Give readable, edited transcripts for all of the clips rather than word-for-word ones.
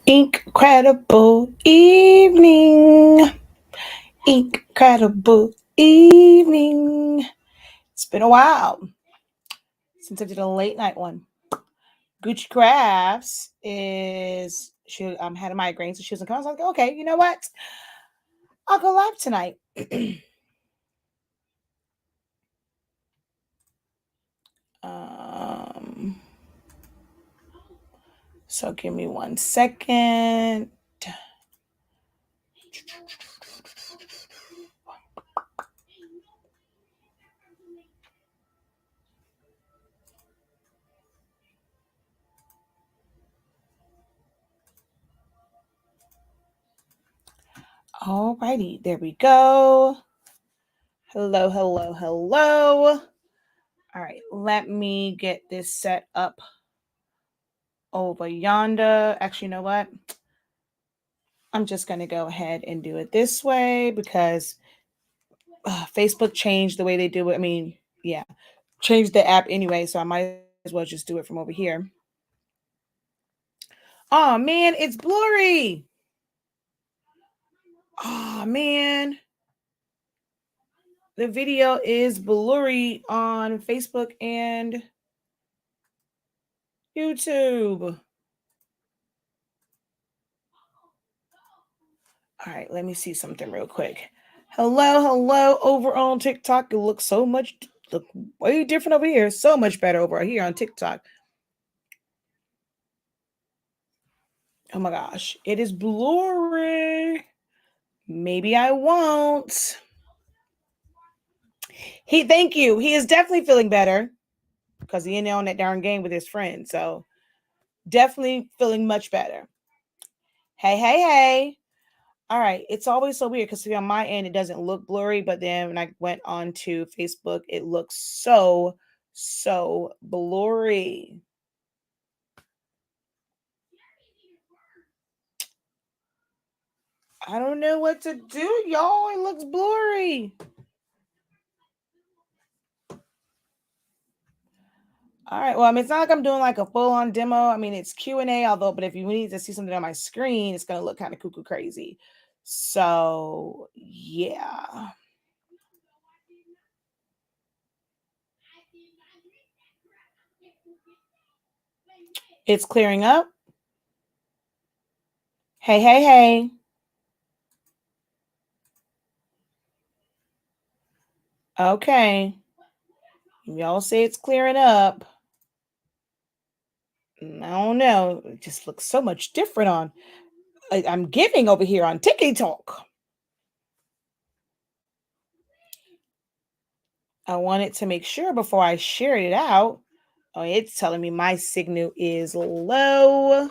Incredible evening. Incredible evening. It's been a while since I did a late night one. Gucci Crafts had a migraine, so she wasn't coming. So I was like, okay, you know what? I'll go live tonight. So give me 1 second. Alrighty, there we go. Hello, hello, hello. All right, let me get this set up over yonder. Actually, you know what? I'm just going to go ahead and do it this way because Facebook changed the way they do it. I mean, yeah, changed the app anyway, so I might as well just do it from over here. Oh, man, it's blurry. Oh, man. The video is blurry on Facebook and YouTube. All right, let me see something real quick. Hello, over on TikTok. It looks way different over here. So much better over here on TikTok. Oh my gosh, it is blurry. Maybe I won't. Thank you. He is definitely feeling better because he in on that darn game with his friend. So definitely feeling much better. Hey. All right. It's always so weird because on my end, it doesn't look blurry. But then when I went on to Facebook, it looks so blurry. I don't know what to do, y'all. It looks blurry. All right. Well, I mean, it's not like I'm doing like a full-on demo. I mean, it's Q&A, but if you need to see something on my screen, it's going to look kind of cuckoo crazy. So, yeah. It's clearing up. Hey. Okay. Y'all say it's clearing up. I don't know. It just looks so much different on. I'm giving over here on TikTok. I wanted to make sure before I shared it out. Oh, it's telling me my signal is low.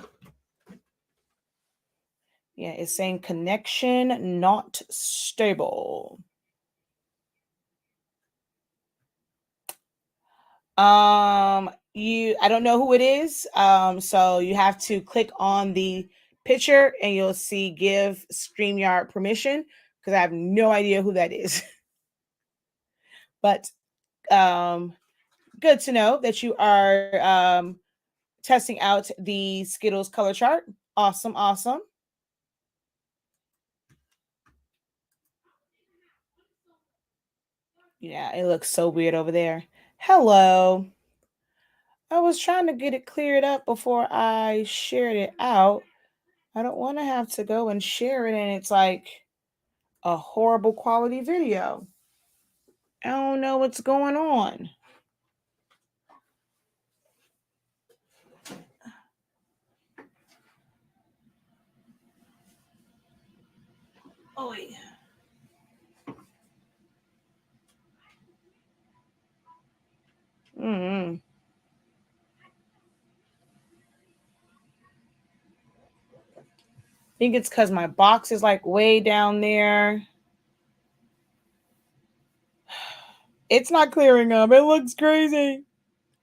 Yeah, it's saying connection not stable. I don't know who it is. So you have to click on the picture and you'll see give StreamYard permission because I have no idea who that is. But good to know that you are testing out the Skittles color chart. Awesome. Yeah, it looks so weird over there. Hello. I was trying to get it cleared up before I shared it out. I don't want to have to go and share it and it's like a horrible quality video. I don't know what's going on. Oh, yeah. I think it's because my box is like way down there. It's not clearing up. It looks crazy.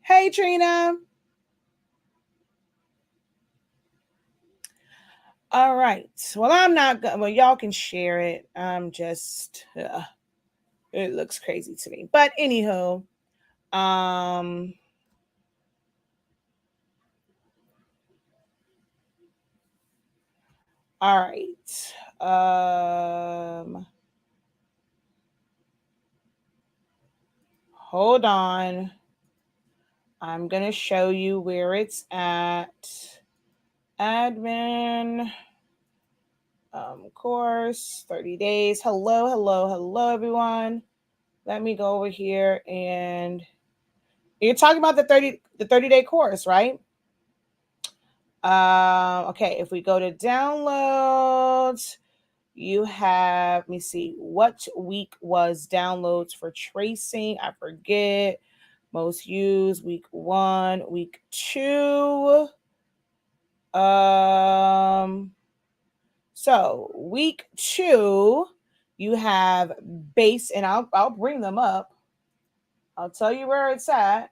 Hey, Trina. All right. Well, I'm not going. Well, y'all can share it. I'm just. It looks crazy to me. But anyhow, All right. Hold on. I'm going to show you where it's at. Admin. Course, 30 days. Hello, hello, hello, everyone. Let me go over here and you're talking about the 30-day course, right? Okay, if we go to downloads, you have, let me see, what week was downloads for tracing? I forget. Most used, week 1, week 2. So week 2, you have base, and I'll bring them up. I'll tell you where it's at.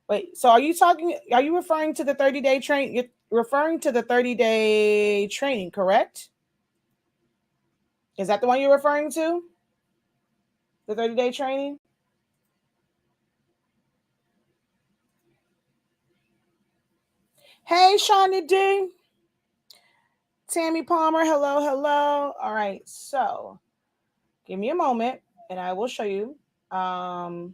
Wait, so are you referring to the 30-day train? You're referring to the 30-day training, correct? Is that the one you're referring to? The 30-day training? Hey, Shawnee D. Tammy Palmer, hello, hello. All right, so give me a moment and I will show you. But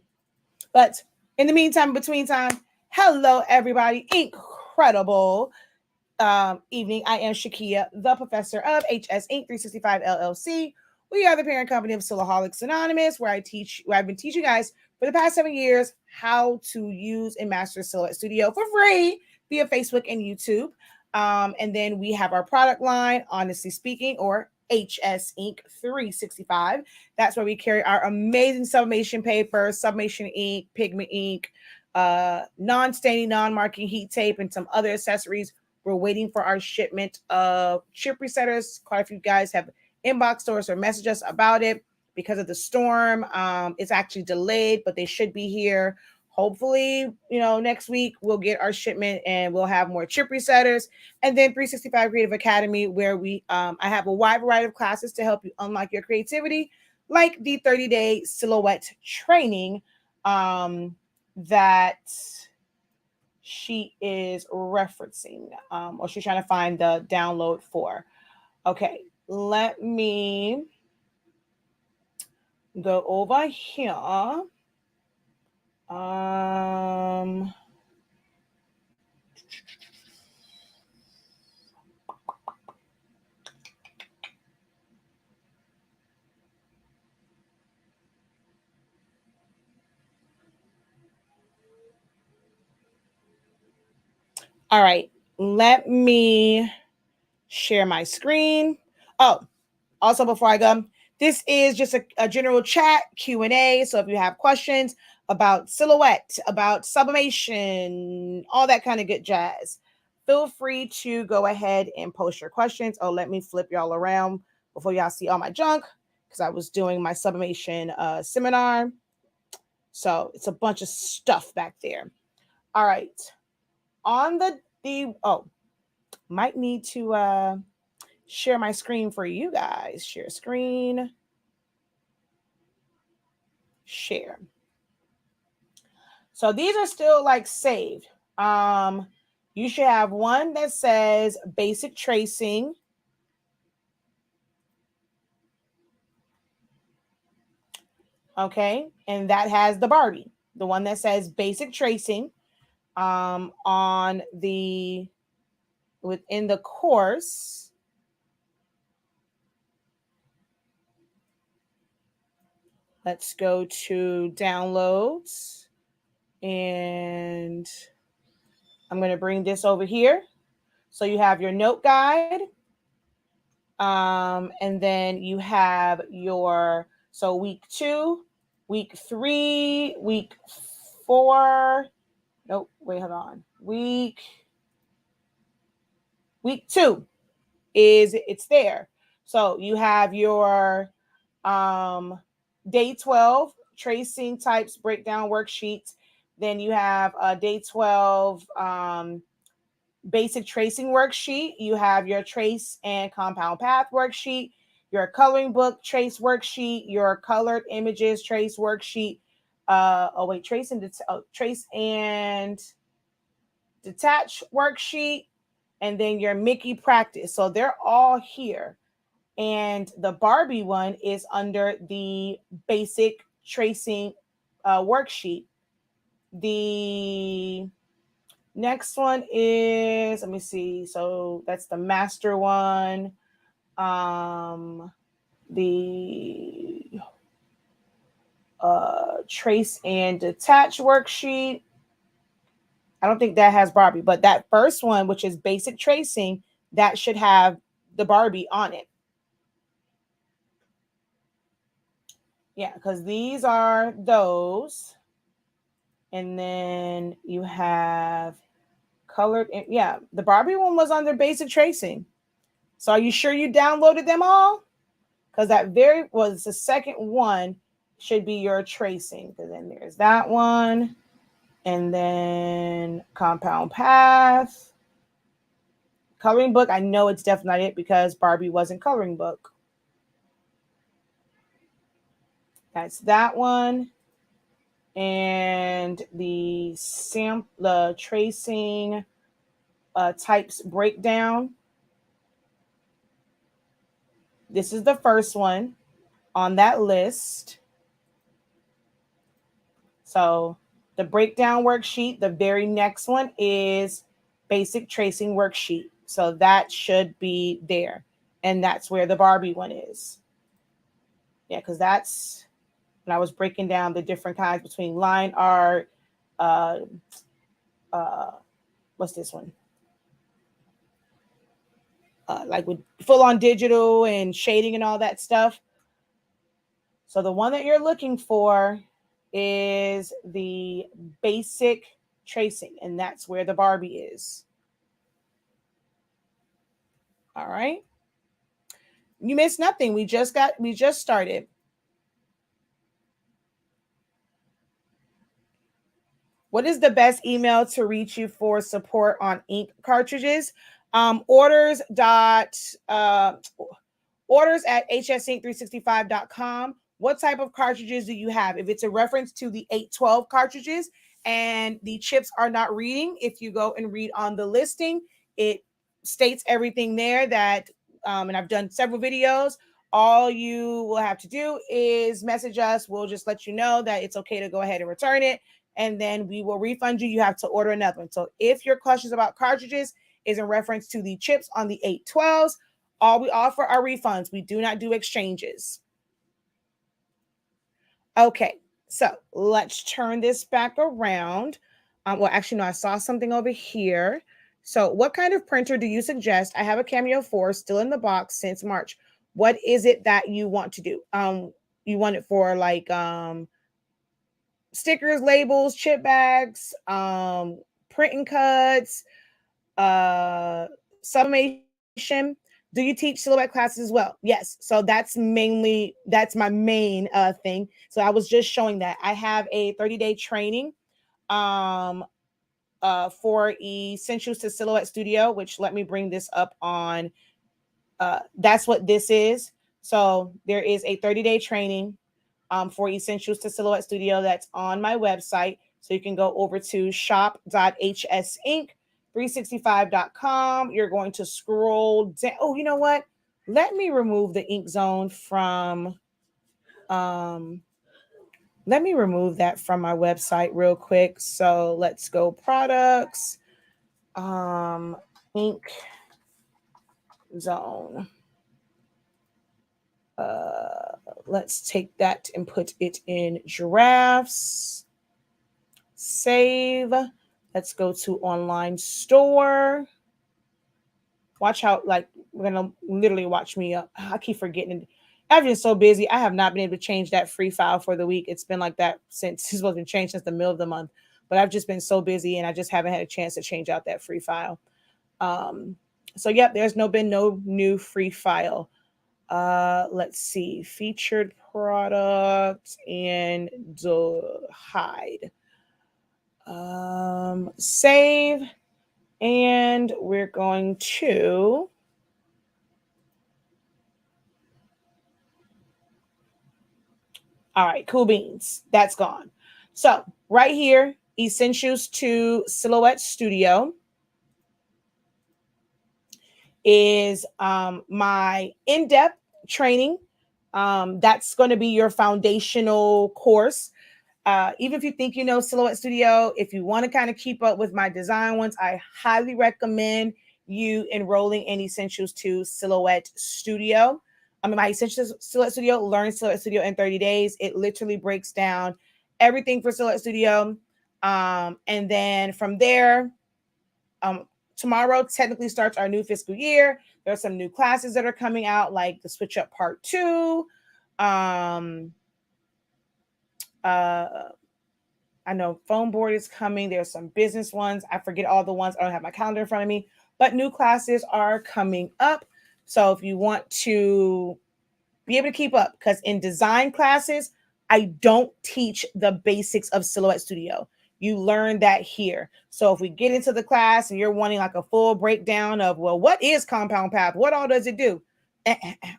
in the meantime, between time, hello, everybody. Incredible evening. I am Shakeya, the professor of HS Inc. 365 LLC. We are the parent company of Silaholics Anonymous, where I've been teaching you guys for the past 7 years how to use and master Silhouette Studio for free via Facebook and YouTube. And then we have our product line, Honestly Speaking, or HS Inc. 365. That's where we carry our amazing sublimation paper, sublimation ink, pigment ink, non-staining, non-marking heat tape, and some other accessories. We're waiting for our shipment of chip resetters. Quite a few guys have inboxed us or messaged us about it because of the storm. It's actually delayed, but they should be here. Hopefully, next week we'll get our shipment and we'll have more chip resetters. And then 365 Creative Academy, where I have a wide variety of classes to help you unlock your creativity, like the 30-day silhouette training that she is referencing, or she's trying to find the download for. Okay, let me go over here. All right, let me share my screen. Oh, also before I go, this is just a general chat Q&A. So if you have questions about silhouette, about sublimation, all that kind of good jazz, feel free to go ahead and post your questions. Oh, let me flip y'all around before y'all see all my junk, because I was doing my sublimation seminar. So it's a bunch of stuff back there. All right. On might need to share my screen for you guys. Share screen. Share. So these are still like saved. You should have one that says basic tracing. Okay, and that has the Barbie, the one that says basic tracing on the within the course. Let's go to downloads, and I'm going to bring this over here. So you have your note guide, and then you have your, so week 2, week 3, week 4. Nope, wait, hold on. Week 2 it's there. So you have your day 12 tracing types breakdown worksheets. Then you have day 12 basic tracing worksheet. You have your trace and compound path worksheet, your coloring book trace worksheet, your colored images trace worksheet. Trace and detach worksheet. and then your Mickey practice. So they're all here. And the Barbie one is under the basic tracing worksheet. The next one is, let me see. So that's the master one. The trace and detach worksheet. I don't think that has Barbie, but that first one, which is basic tracing, that should have the Barbie on it. Yeah, because these are those. And then you have colored. Yeah, the Barbie one was under basic tracing. So are you sure you downloaded them all? Because that was the second one should be your tracing. Because then there's that one. And then compound path. Coloring book, I know it's definitely not it because Barbie wasn't coloring book. That's that one. And the tracing types breakdown. This is the first one on that list. So the breakdown worksheet, the very next one is basic tracing worksheet. So that should be there. And that's where the Barbie one is. Yeah, because that's when I was breaking down the different kinds between line art, what's this one? Like with full on digital and shading and all that stuff. So the one that you're looking for is the basic tracing, and that's where the Barbie is. All right. You missed nothing. We just started. What is the best email to reach you for support on ink cartridges? Orders at hsink365.com. What type of cartridges do you have? If it's a reference to the 812 cartridges and the chips are not reading, if you go and read on the listing, it states everything there that, and I've done several videos. All you will have to do is message us. We'll just let you know that it's okay to go ahead and return it, and then we will refund you. You have to order another one. So if your questions about cartridges is in reference to the chips on the 812s, all we offer are refunds. We do not do exchanges. Okay, so let's turn this back around. Well, actually, no, I saw something over here. So what kind of printer do you suggest? I have a Cameo 4 still in the box since March. What is it that you want to do? You want it for like stickers, labels, chip bags, printing cuts, summation. Do you teach silhouette classes as well? Yes. So that's my main thing. So I was just showing that I have a 30-day training for Essentials to Silhouette Studio, which let me bring this up on. That's what this is. So there is a 30-day training for Essentials to Silhouette Studio that's on my website. So you can go over to shop.hsink365.com. You're going to scroll down. Oh, you know what? Let me remove the ink zone from let me remove that from my website real quick. So let's go products, ink zone. Let's take that and put it in giraffes. Save. Let's go to online store. Watch how, like, we're gonna literally watch me up. I keep forgetting. I've been so busy. I have not been able to change that free file for the week. It's been like that since it's supposed to be changed since the middle of the month. But I've just been so busy and I just haven't had a chance to change out that free file. So yep, there's been no new free file. Let's see, featured product and hide. Save, and we're going to all right, cool beans. That's gone. So right here, Essentials to Silhouette Studio. is my in-depth training. That's going to be your foundational course. Even if you think you know Silhouette Studio, if you want to kind of keep up with my design ones, I highly recommend you enrolling in Essentials to Silhouette Studio. My Essentials Silhouette Studio, learn Silhouette Studio in 30 days. It literally breaks down everything for Silhouette Studio. And then from there, tomorrow technically starts our new fiscal year. There are some new classes that are coming out, like the Switch Up Part 2. I know phone board is coming. There's some business ones. I forget all the ones. I don't have my calendar in front of me, but new classes are coming up. So if you want to be able to keep up, because in design classes, I don't teach the basics of Silhouette Studio. You learn that here. So if we get into the class and you're wanting like a full breakdown of, well, what is compound path? What all does it do?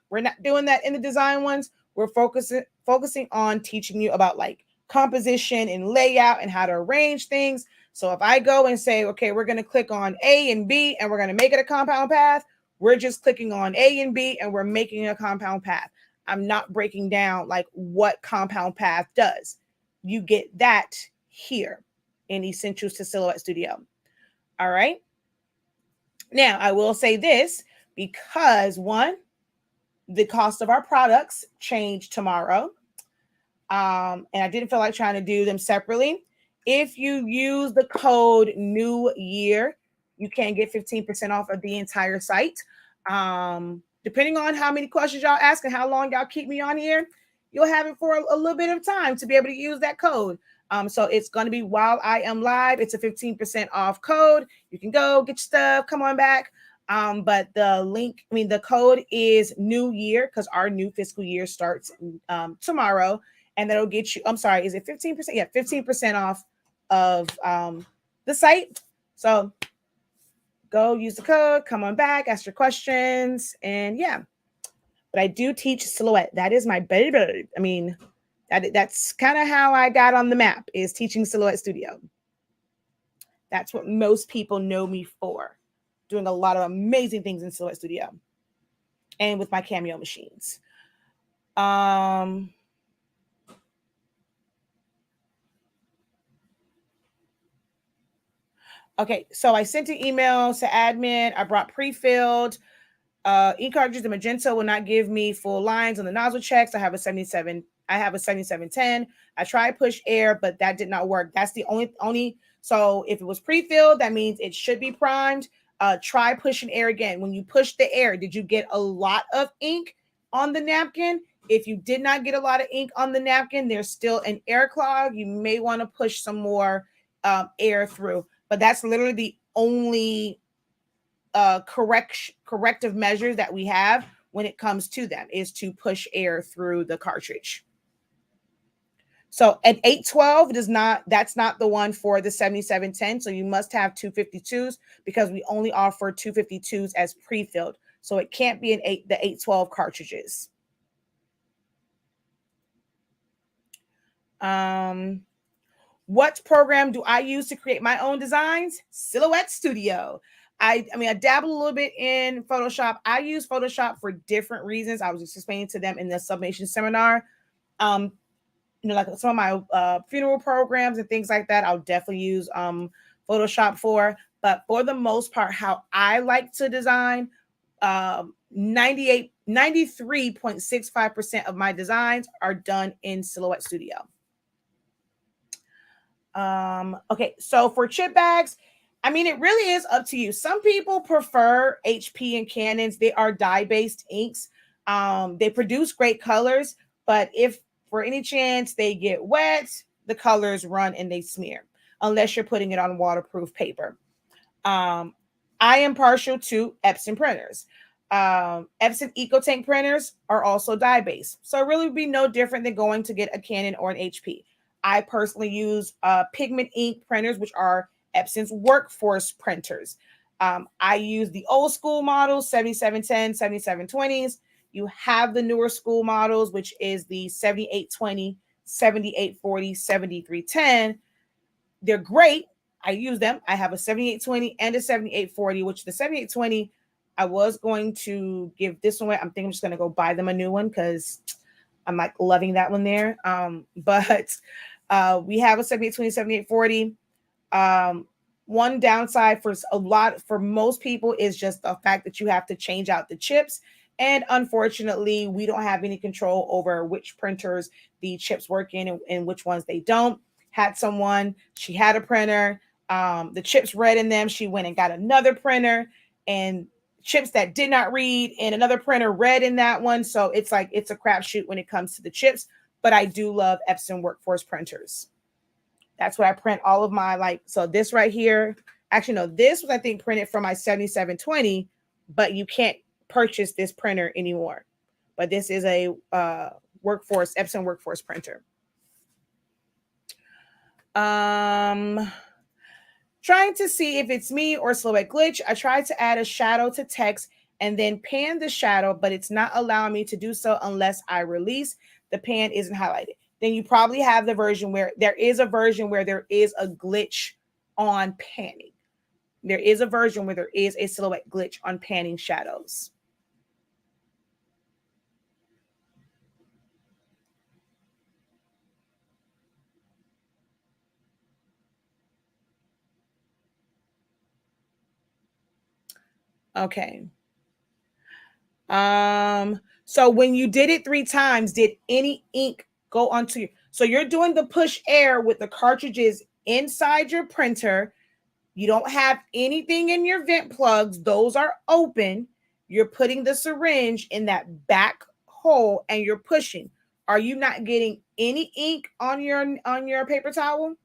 We're not doing that in the design ones. We're focusing on teaching you about like composition and layout and how to arrange things. So if I go and say, okay, we're going to click on A and B and we're going to make it a compound path, we're just clicking on A and B and we're making a compound path. I'm not breaking down like what compound path does. You get that here in Essentials to Silhouette Studio. All right. Now, I will say this because one, the cost of our products change tomorrow. And I didn't feel like trying to do them separately. If you use the code New Year, you can get 15% off of the entire site. Depending on how many questions y'all ask and how long y'all keep me on here, you'll have it for a little bit of time to be able to use that code. So it's going to be while I am live. It's a 15% off code. You can go get your stuff. Come on back. But the code is New Year because our new fiscal year starts tomorrow. And that'll get you, I'm sorry, is it 15%? Yeah, 15% off of the site. So go use the code, come on back, ask your questions, and yeah. But I do teach Silhouette. That is my baby. I mean, that's kind of how I got on the map, is teaching Silhouette Studio. That's what most people know me for, doing a lot of amazing things in Silhouette Studio and with my Cameo machines. Okay, so I sent an email to admin. I brought pre-filled ink cartridges. The magenta will not give me full lines on the nozzle checks. I have a 7710. I tried push air, but that did not work. That's the only. So if it was pre-filled, that means it should be primed. Try pushing air again. When you push the air, did you get a lot of ink on the napkin? If you did not get a lot of ink on the napkin, there's still an air clog. You may want to push some more air through. But that's literally the only corrective measures that we have when it comes to them, is to push air through the cartridge. So an 812 that's not the one for the 7710. So you must have 252s because we only offer 252s as pre-filled. So it can't be the 812 cartridges. What program do I use to create my own designs? Silhouette Studio. I dabble a little bit in Photoshop. I use Photoshop for different reasons. I was just explaining to them in the Summation seminar. Like some of my funeral programs and things like that, I'll definitely use Photoshop for. But for the most part, how I like to design, 93.65% of my designs are done in Silhouette Studio. Okay, so for chip bags, it really is up to you. Some people prefer HP and Canons. They are dye-based inks. They produce great colors, but if for any chance they get wet, the colors run and they smear, unless you're putting it on waterproof paper. I am partial to Epson printers. Epson EcoTank printers are also dye-based, so it really would be no different than going to get a Canon or an HP. I personally use pigment ink printers, which are Epson's workforce printers. I use the old school models, 7710, 7720s. You have the newer school models, which is the 7820, 7840, 7310. They're great. I use them. I have a 7820 and a 7840, which the 7820 I was going to give this one away. I'm thinking I'm just going to go buy them a new one because I'm like loving that one there. But we have a 7820, 7840. One downside for most people is just the fact that you have to change out the chips. And unfortunately, we don't have any control over which printers the chips work in and which ones they don't. Had someone, she had a printer, the chips read in them. She went and got another printer, and chips that did not read in another printer read in that one. So it's like it's a crapshoot when it comes to the chips. But I do love Epson Workforce printers. That's what I print all of my so this right here. Actually, no, this was I think printed from my 7720, but you can't purchase this printer anymore. But this is a Epson Workforce printer. Trying to see if it's me or silhouette glitch. I tried to add a shadow to text and then pan the shadow, but it's not allowing me to do so unless I release. The pan isn't highlighted. Then you probably have the version where there is a glitch on panning. There is a version where there is a silhouette glitch on panning shadows. Okay. So when you did it 3 times, did any ink go onto you? So you're doing the push air with the cartridges inside your printer. You don't have anything in your vent plugs. Those are open. You're putting the syringe in that back hole and you're pushing. Are you not getting any ink on your paper towel?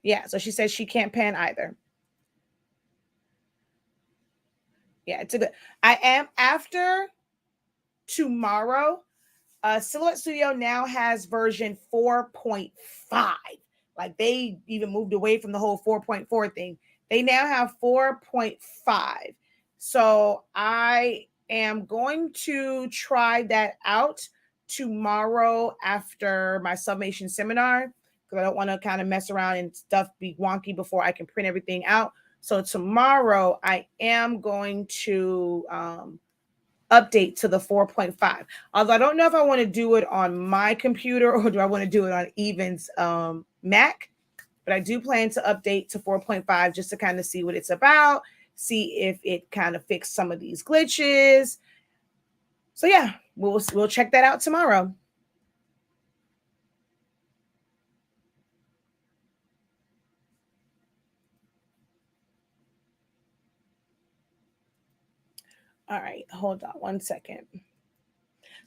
Yeah, so she says she can't pan either. Yeah, it's a good. I am after tomorrow. Silhouette Studio now has version 4.5. Like they even moved away from the whole 4.4 thing. They now have 4.5. So I am going to try that out tomorrow after my summation seminar because I don't want to kind of mess around and stuff be wonky before I can print everything out. So tomorrow I am going to update to the 4.5. Although I don't know if I want to do it on my computer or do I want to do it on Even's Mac, but I do plan to update to 4.5 just to kind of see what it's about, see if it kind of fixed some of these glitches. So yeah, we'll check that out tomorrow. All right, hold on one second.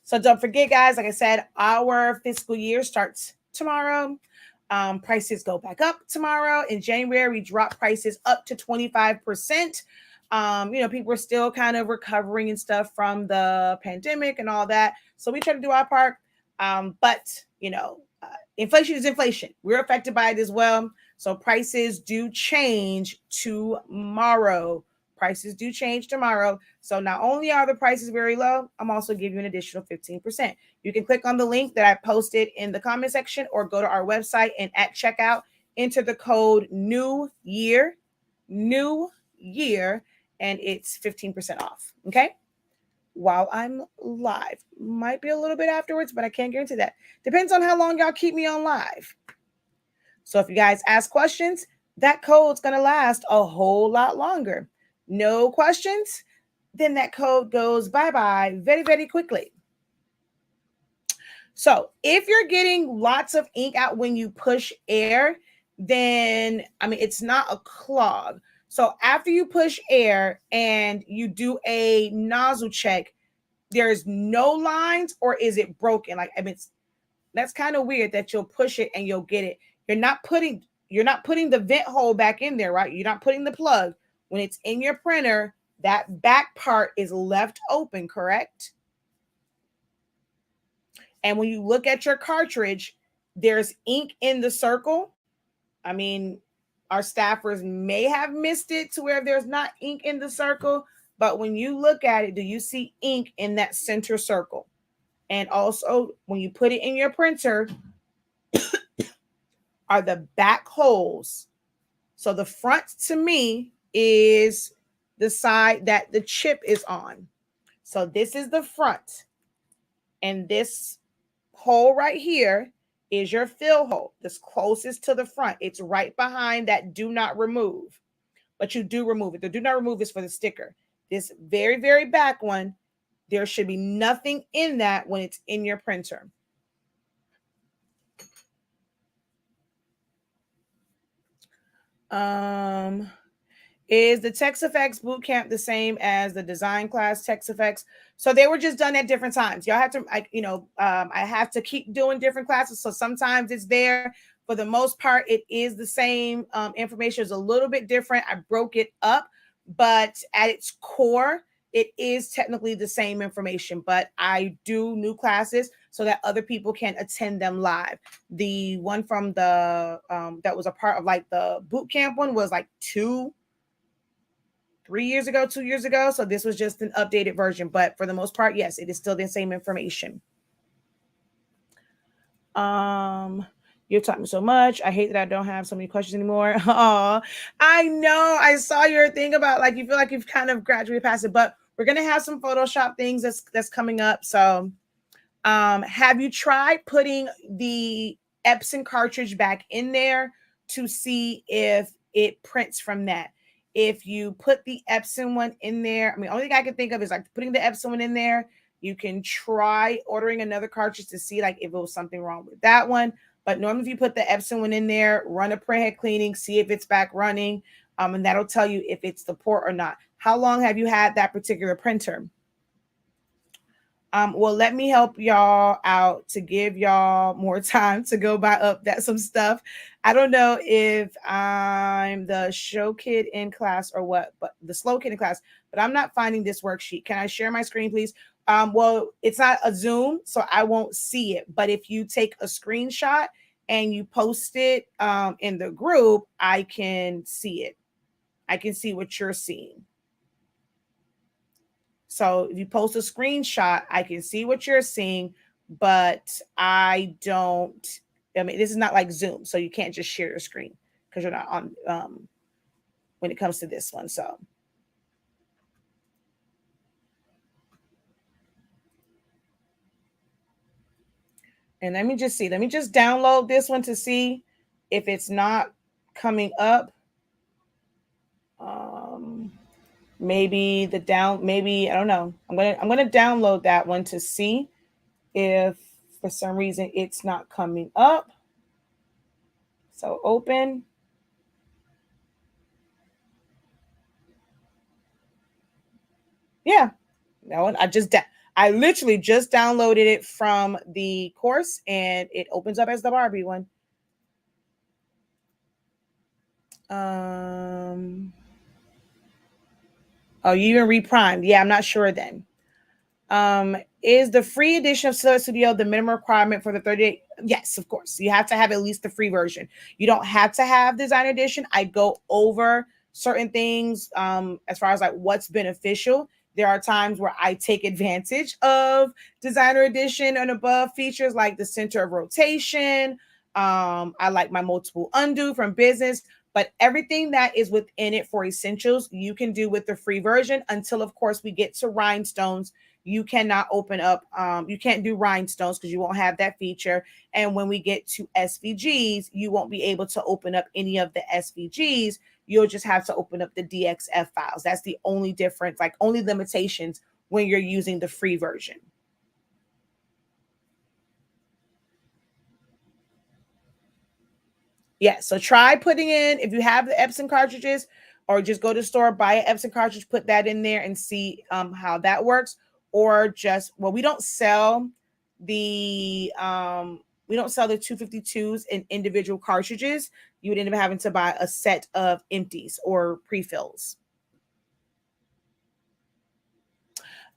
So don't forget, guys, like I said, our fiscal year starts tomorrow. Prices go back up tomorrow. In January, we drop prices up to 25%. People are still kind of recovering and stuff from the pandemic and all that. So we try to do our part. But inflation is inflation. We're affected by it as well. So prices do change tomorrow. Prices do change tomorrow. So not only are the prices very low, I'm also giving you an additional 15%. You can click on the link that I posted in the comment section or go to our website and at checkout, enter the code new year, and it's 15% off. Okay. While I'm live, might be a little bit afterwards, but I can't guarantee that. Depends on how long y'all keep me on live. So if you guys ask questions, that code's going to last a whole lot longer. No questions, then that code goes bye-bye very, very quickly. So if you're getting lots of ink out when you push air, then, it's not a clog. So after you push air and you do a nozzle check, there's no lines, or is it broken? That's kind of weird that you'll push it and you'll get it. You're not putting the vent hole back in there, right? You're not putting the plug. When it's in your printer, that back part is left open, correct? And when you look at your cartridge, there's ink in the circle. Our staffers may have missed it to where there's not ink in the circle, but when you look at it, do you see ink in that center circle? And also, when you put it in your printer, are the back holes So the front to me is the side that the chip is on. So this is the front. And this hole right here is your fill hole. This closest to the front. It's right behind that do not remove. But you do remove it. The do not remove is for the sticker. This very, very back one, there should be nothing in that when it's in your printer. Is the Text Effects Bootcamp the same as the design class Text Effects? So they were just done at different times. Y'all have to, I have to keep doing different classes. So sometimes it's there. For the most part, it is the same. Information is a little bit different. I broke it up, but at its core, it is technically the same information. But I do new classes so that other people can attend them live. The one from the that was a part of like the boot camp one was like 2 years ago. So this was just an updated version, but for the most part, yes, it is still the same information. You're talking so much. I hate that I don't have so many questions anymore. Oh, I know. I saw your thing about like you feel like you've kind of graduated past it, but we're gonna have some Photoshop things that's coming up. So have you tried putting the Epson cartridge back in there to see if it prints from that? If you put the Epson one in there, I mean, only thing I can think of is like putting the Epson one in there. You can try ordering another cartridge to see like if it was something wrong with that one. But normally if you put the Epson one in there, run a printhead cleaning, see if it's back running, and that'll tell you if it's the port or not. How long have you had that particular printer? Well, let me help y'all out to give y'all more time to go buy up that some stuff. I don't know if I'm the show kid in class or what, but the slow kid in class, but I'm not finding this worksheet. Can I share my screen, please? Well, it's not a Zoom, so I won't see it. But if you take a screenshot and you post it in the group, I can see it. I can see what you're seeing. So if you post a screenshot, I can see what you're seeing, but I don't. I mean, this is not like Zoom, so you can't just share your screen because you're not on when it comes to this one. So. And let me just see. Let me just download this one to see if it's not coming up. Maybe maybe I don't know. I'm gonna download that one to see if for some reason it's not coming up. So open. Yeah, that one. I literally just downloaded it from the course and it opens up as the Barbie one. Oh, you even reprimed. Yeah, I'm not sure then. Is the free edition of Silhouette Studio the minimum requirement for the 30-day? Yes, of course. You have to have at least the free version. You don't have to have Designer Edition. I go over certain things as far as like what's beneficial. There are times where I take advantage of Designer Edition and above features like the center of rotation. I like my multiple undo from business, but everything that is within it for essentials, you can do with the free version until, of course, we get to rhinestones. You cannot open up, you can't do rhinestones because you won't have that feature. And when we get to SVGs, you won't be able to open up any of the SVGs. You'll just have to open up the DXF files. That's the only difference, like only limitations when you're using the free version. Yeah, so try putting in, if you have the Epson cartridges, or just go to the store, buy an Epson cartridge, put that in there and see how that works. Or just, well, we don't sell the 252s in individual cartridges. You would end up having to buy a set of empties or pre-fills.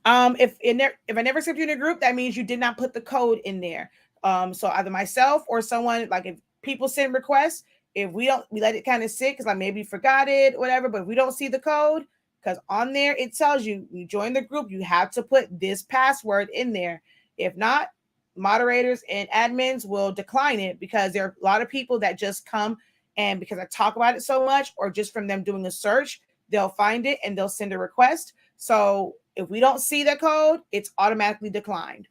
If I never skipped you in a group, that means you did not put the code in there. So either myself or someone, like if people send requests, if we let it kind of sit because I maybe forgot it, whatever. But if we don't see the code, because on there it tells you join the group, you have to put this password in there. If not, moderators and admins will decline it because there are a lot of people that just come And because I talk about it so much, or just from them doing a search, they'll find it and they'll send a request. So if we don't see the code, it's automatically declined.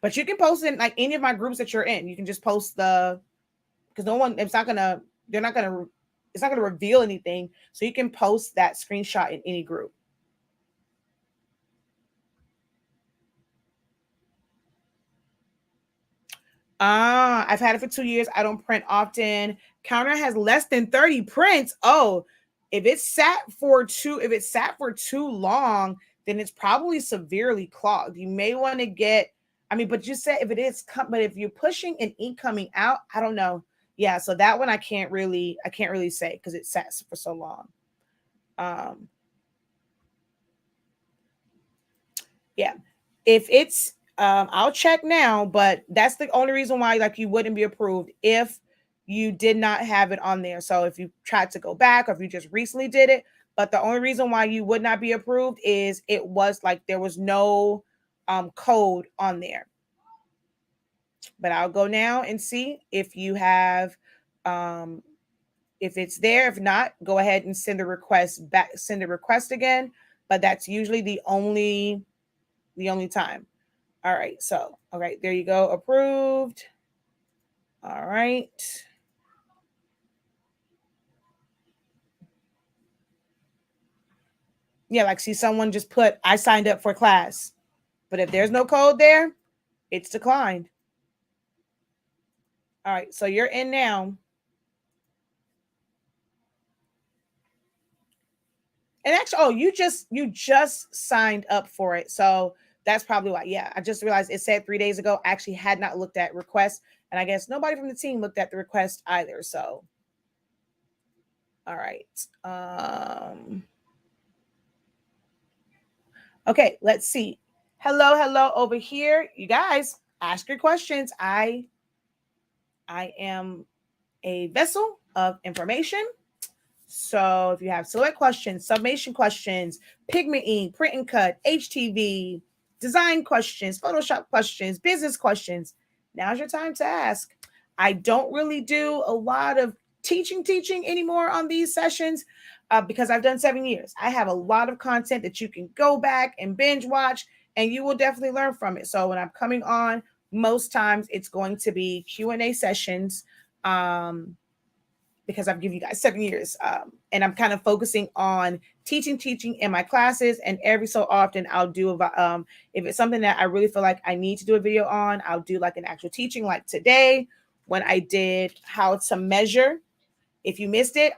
But you can post it in like any of my groups that you're in. You can just post because no one, it's not gonna reveal anything. So you can post that screenshot in any group. I've had it for 2 years. I don't print often. Counter has less than 30 prints. Oh, if it sat for too long, then it's probably severely clogged. You may want to get, but you said if it is, but if you're pushing an ink coming out, I don't know. Yeah, so that one I can't really say because it sat for so long. Yeah, if it's I'll check now, but that's the only reason why like you wouldn't be approved if you did not have it on there. So if you tried to go back or if you just recently did it, but the only reason why you would not be approved is it was like there was no code on there. But I'll go now and see if you have if it's there. If not, go ahead and send the request back, send the request again. But that's usually the only time. All right, so all right, there you go, approved. All right. Yeah, like see someone just put I signed up for class. But if there's no code there, it's declined. All right, so you're in now. And actually, oh, you just signed up for it. So that's probably why. Yeah, I just realized it said 3 days ago. I actually had not looked at requests, and I guess nobody from the team looked at the request either. So, all right. Okay, let's see. Hello over here. You guys, ask your questions. I am a vessel of information. So if you have select questions, summation questions, pigment ink, print and cut, HTV, design questions, Photoshop questions, business questions, now's your time to ask. I don't really do a lot of teaching anymore on these sessions because I've done 7 years. I have a lot of content that you can go back and binge watch, and you will definitely learn from it. So when I'm coming on, most times it's going to be Q&A sessions. Because I've given you guys 7 years. And I'm kind of focusing on teaching in my classes. And every so often I'll do, if it's something that I really feel like I need to do a video on, I'll do like an actual teaching like today when I did how to measure. If you missed it,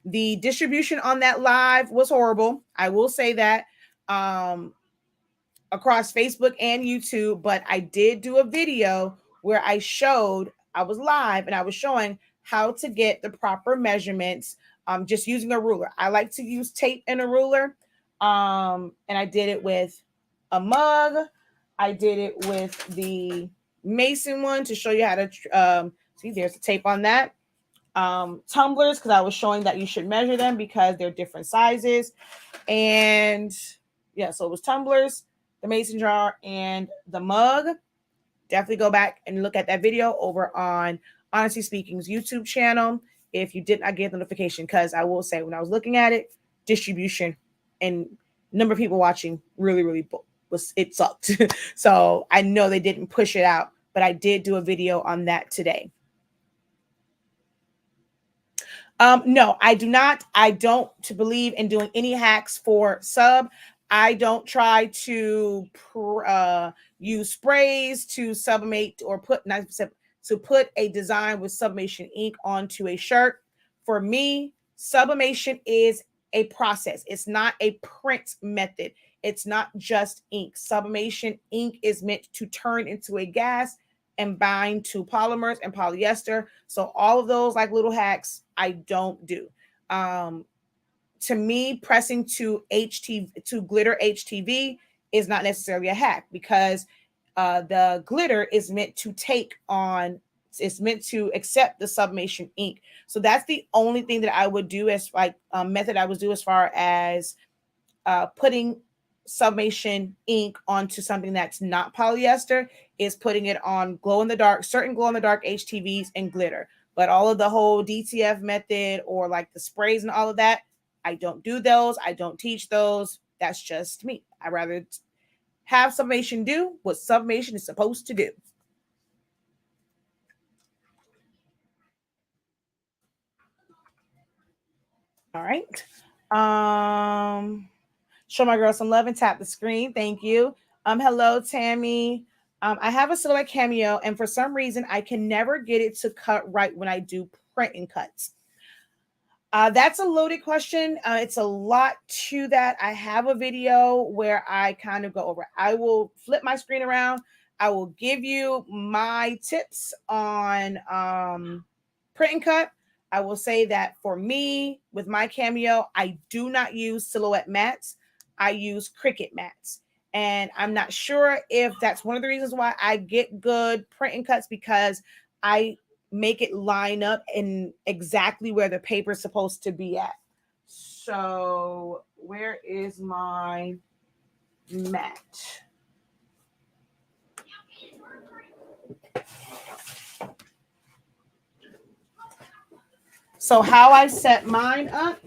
the distribution on that live was horrible. I will say that across Facebook and YouTube, but I did do a video where I was live and I was showing how to get the proper measurements just using a ruler. I like to use tape and a ruler. And I did it with a mug. I did it with the Mason one to show you how to see, there's the tape on that. Tumblers, because I was showing that you should measure them because they're different sizes. And yeah, so it was tumblers, the mason jar, and the mug. Definitely go back and look at that video over on Honestly Speaking's YouTube channel if you did not get the notification, because I will say when I was looking at it, distribution and number of people watching really it sucked. So I know they didn't push it out, but I did do a video on that today. No, I do not. I don't believe in doing any hacks for sub. I don't try to use sprays to sublimate or put a design with sublimation ink onto a shirt. For me, sublimation is a process. It's not a print method. It's not just ink. Sublimation ink is meant to turn into a gas and bind to polymers and polyester. So all of those like little hacks, I don't do. To me, pressing to glitter HTV is not necessarily a hack because the glitter is meant to it's meant to accept the sublimation ink. So that's the only thing that I would do as like method I would do as far as putting sublimation ink onto something that's not polyester is putting it on certain glow in the dark HTVs and glitter. But all of the whole DTF method or like the sprays and all of that, I don't do those. I don't teach those. That's just me. I rather have summation do what summation is supposed to do. All right. Show my girl some love and tap the screen. Thank you. Hello, Tammy. I have a silhouette cameo, and for some reason, I can never get it to cut right when I do print and cuts. That's a loaded question. It's a lot to that. I have a video where I kind of go over. I will flip my screen around. I will give you my tips on print and cut. I will say that for me, with my cameo, I do not use silhouette mats. I use Cricut mats. And I'm not sure if that's one of the reasons why I get good print and cuts, because I make it line up in exactly where the paper is supposed to be at. So where is my mat? So how I set mine up,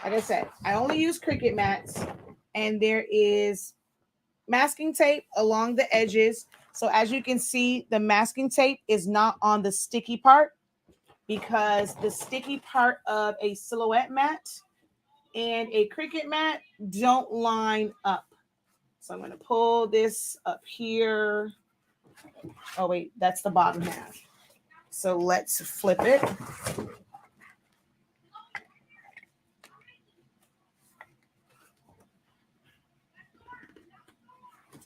like I said, I only use Cricut mats, and there is masking tape along the edges. So as you can see, the masking tape is not on the sticky part, because the sticky part of a silhouette mat and a Cricut mat don't line up. So I'm going to pull this up here. Oh, wait, that's the bottom half. So let's flip it.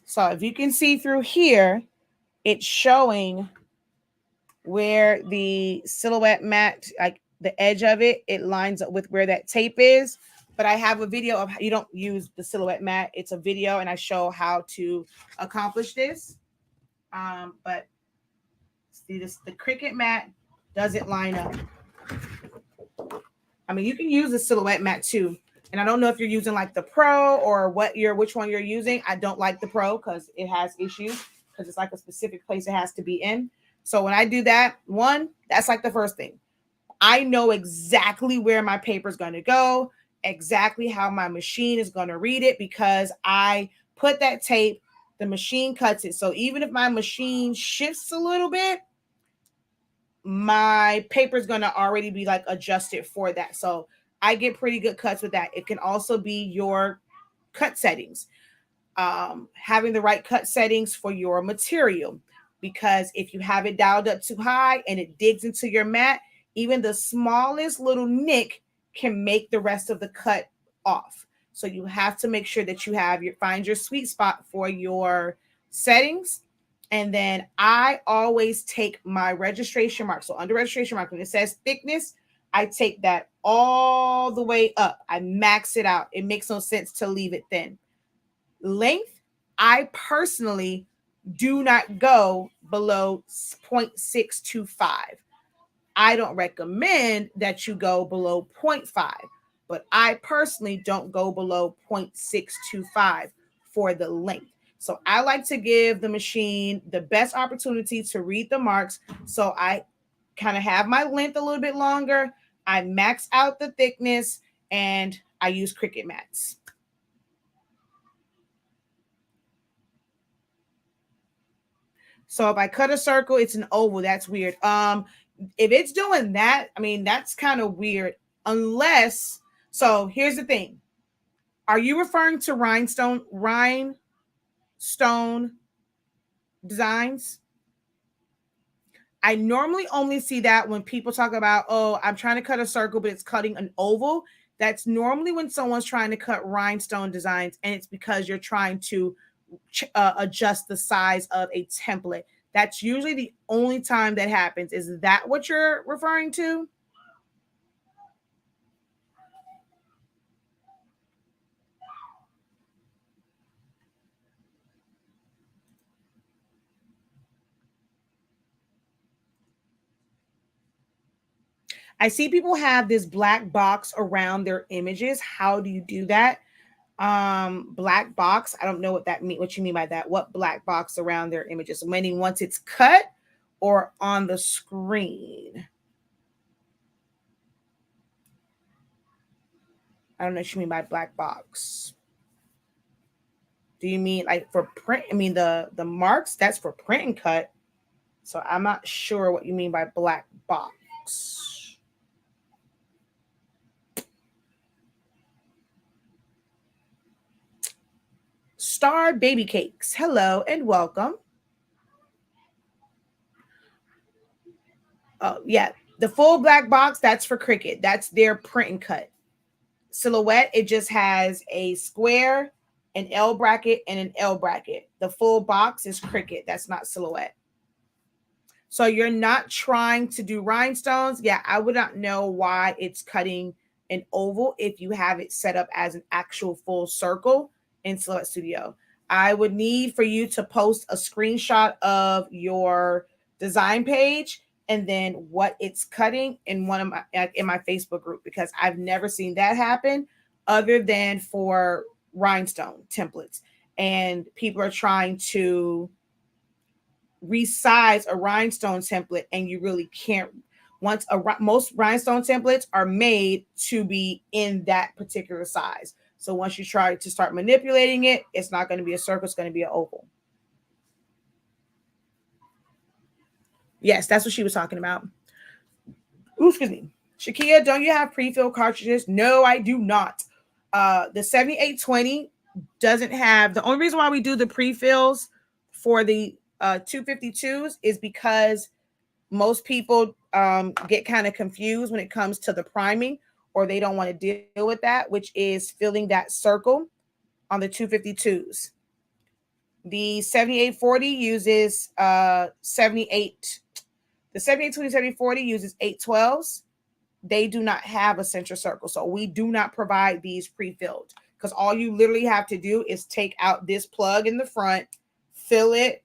So if you can see through here, it's showing where the silhouette mat, like the edge of it, it lines up with where that tape is. But I have a video of how you don't use the silhouette mat. It's a video, and I show how to accomplish this. But see, this the Cricut mat doesn't line up. I mean, you can use the silhouette mat too. And I don't know if you're using like the Pro or which one you're using. I don't like the Pro because it has issues, because it's like a specific place it has to be in. So when I do that, that's like the first thing. I know exactly where my paper is going to go, exactly how my machine is going to read it, because I put that tape, the machine cuts it. So even if my machine shifts a little bit, my paper is going to already be like adjusted for that. So I get pretty good cuts with that. It can also be your cut settings, having the right cut settings for your material, because if you have it dialed up too high and it digs into your mat, even the smallest little nick can make the rest of the cut off. So you have to make sure that you find your sweet spot for your settings. And then I always take my registration mark. So under registration mark, when it says thickness, I take that all the way up. I max it out. It makes no sense to leave it thin. Length, I personally do not go below 0.625. I don't recommend that you go below 0.5, but I personally don't go below 0.625 for the length. So I like to give the machine the best opportunity to read the marks. So I kind of have my length a little bit longer. I max out the thickness, and I use Cricut mats. So if I cut a circle, it's an oval. That's weird. If it's doing that, I mean, that's kind of weird. Unless, so here's the thing. Are you referring to rhinestone designs? I normally only see that when people talk about, oh, I'm trying to cut a circle, but it's cutting an oval. That's normally when someone's trying to cut rhinestone designs, and it's because you're trying to adjust the size of a template. That's usually the only time that happens. Is that what you're referring to? I see people have this black box around their images. How do you do that? Black box. I don't know what you mean by that. What black box around their images? Meaning once it's cut or on the screen? I don't know what you mean by black box. Do you mean like for print? I mean the marks, that's for print and cut. So I'm not sure what you mean by black box. Star Baby Cakes. Hello and welcome. Oh, yeah. The full black box, that's for Cricut. That's their print and cut. Silhouette, it just has a square, an L bracket, and an L bracket. The full box is Cricut. That's not Silhouette. So you're not trying to do rhinestones. Yeah, I would not know why it's cutting an oval if you have it set up as an actual full circle in Silhouette Studio. I would need for you to post a screenshot of your design page and then what it's cutting in my Facebook group, because I've never seen that happen other than for rhinestone templates. And people are trying to resize a rhinestone template, and you really can't. Most rhinestone templates are made to be in that particular size. So once you try to start manipulating it, it's not going to be a circle, it's going to be an oval. Yes, that's what she was talking about. Ooh, excuse me. Shakeya, don't you have pre-filled cartridges? No, I do not. The 7820 doesn't have. The only reason why we do the pre-fills for the 252s is because most people get kind of confused when it comes to the priming, or they don't want to deal with that, which is filling that circle on the 252s. The 7840 uses 78. The 7820 7040 uses 812s. They do not have a center circle, so we do not provide these pre-filled, because all you literally have to do is take out this plug in the front, fill it,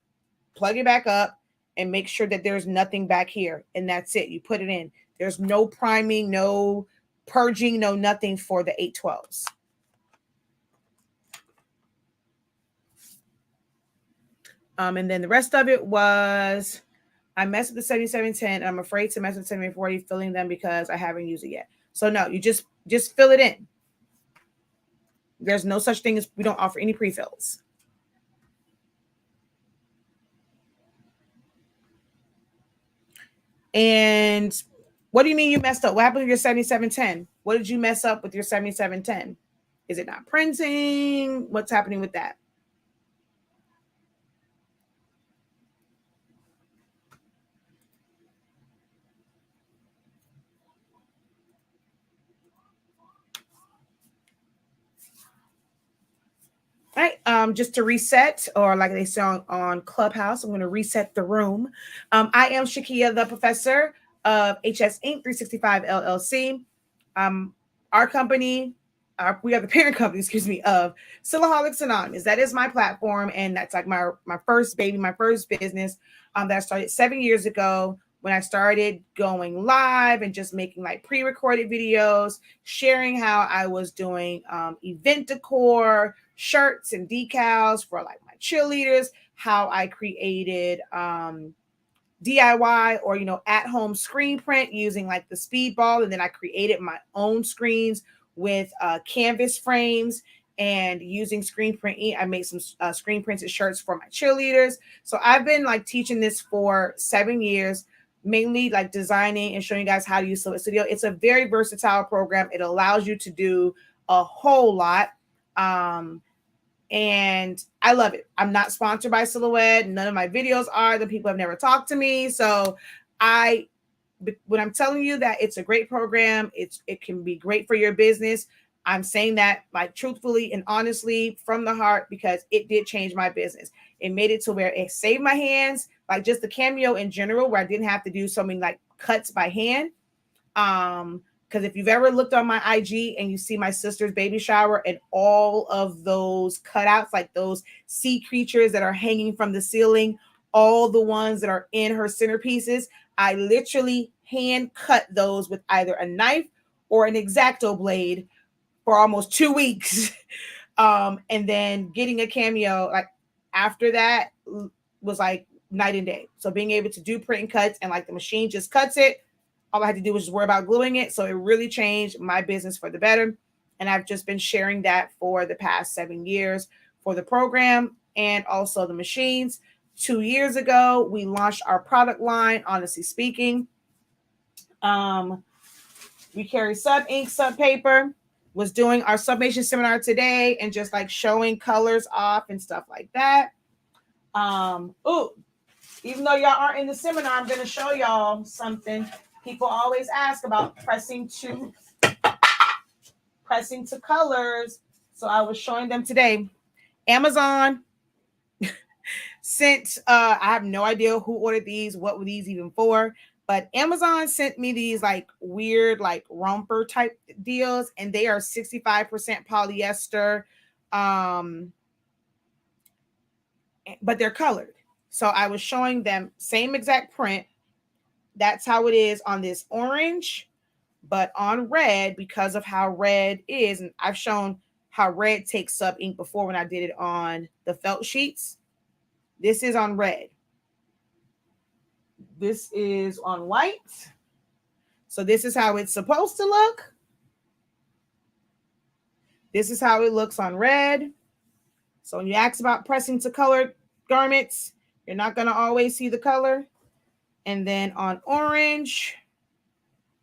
plug it back up, and make sure that there's nothing back here, and that's it. You put it in. There's no priming, no purging, no nothing for the 812s. And then the rest of it was, I messed with the 7710 and I'm afraid to mess with 7840 filling them because I haven't used it yet. So no, you just fill it in. There's no such thing as, we don't offer any pre-fills. And what do you mean you messed up? What happened with your 7710? What did you mess up with your 7710? Is it not printing? What's happening with that? All right, just to reset, or like they say on Clubhouse, I'm going to reset the room. I am Shakeya, the professor of HS Inc. 365 LLC. Our company, we are the parent company, excuse me, of Silaholics Anonymous. That is my platform, and that's like my first baby, my first business that I started 7 years ago, when I started going live and just making like pre-recorded videos, sharing how I was doing event decor, shirts and decals for like my cheerleaders, how I created DIY or, at-home screen print using like the Speedball. And then I created my own screens with canvas frames and using screen print. I made some screen printed shirts for my cheerleaders. So I've been like teaching this for 7 years, mainly like designing and showing you guys how to use Silhouette Studio. It's a very versatile program. It allows you to do a whole lot. And I love it. I'm not sponsored by Silhouette. None of my videos are. The people have never talked to me. So when I'm telling you that it's a great program, it can be great for your business. I'm saying that like truthfully and honestly from the heart, because it did change my business. It made it to where it saved my hands, like just the Cameo in general, where I didn't have to do so many like cuts by hand. Because if you've ever looked on my IG and you see my sister's baby shower and all of those cutouts, like those sea creatures that are hanging from the ceiling, all the ones that are in her centerpieces, I literally hand cut those with either a knife or an X-Acto blade for almost 2 weeks. And then getting a Cameo, like after that, was like night and day. So being able to do print and cuts, and like the machine just cuts it. All I had to do was just worry about gluing it. So it really changed my business for the better. And I've just been sharing that for the past 7 years for the program and also the machines. 2 years ago, we launched our product line, honestly speaking. We carry sub ink, sub paper, was doing our summation seminar today and just like showing colors off and stuff like that. Even though y'all aren't in the seminar, I'm going to show y'all something. People always ask about pressing to colors. So I was showing them today. Amazon sent, I have no idea who ordered these, what were these even for, but Amazon sent me these like weird, like romper type deals, and they are 65% polyester, but they're colored. So I was showing them same exact print. That's how it is on this orange, but on red, because of how red is, and I've shown how red takes up ink before when I did it on the felt sheets. This is on red. This is on white. So this is how it's supposed to look. This is how it looks on red. So when you ask about pressing to colored garments, you're not going to always see the color. And then on orange,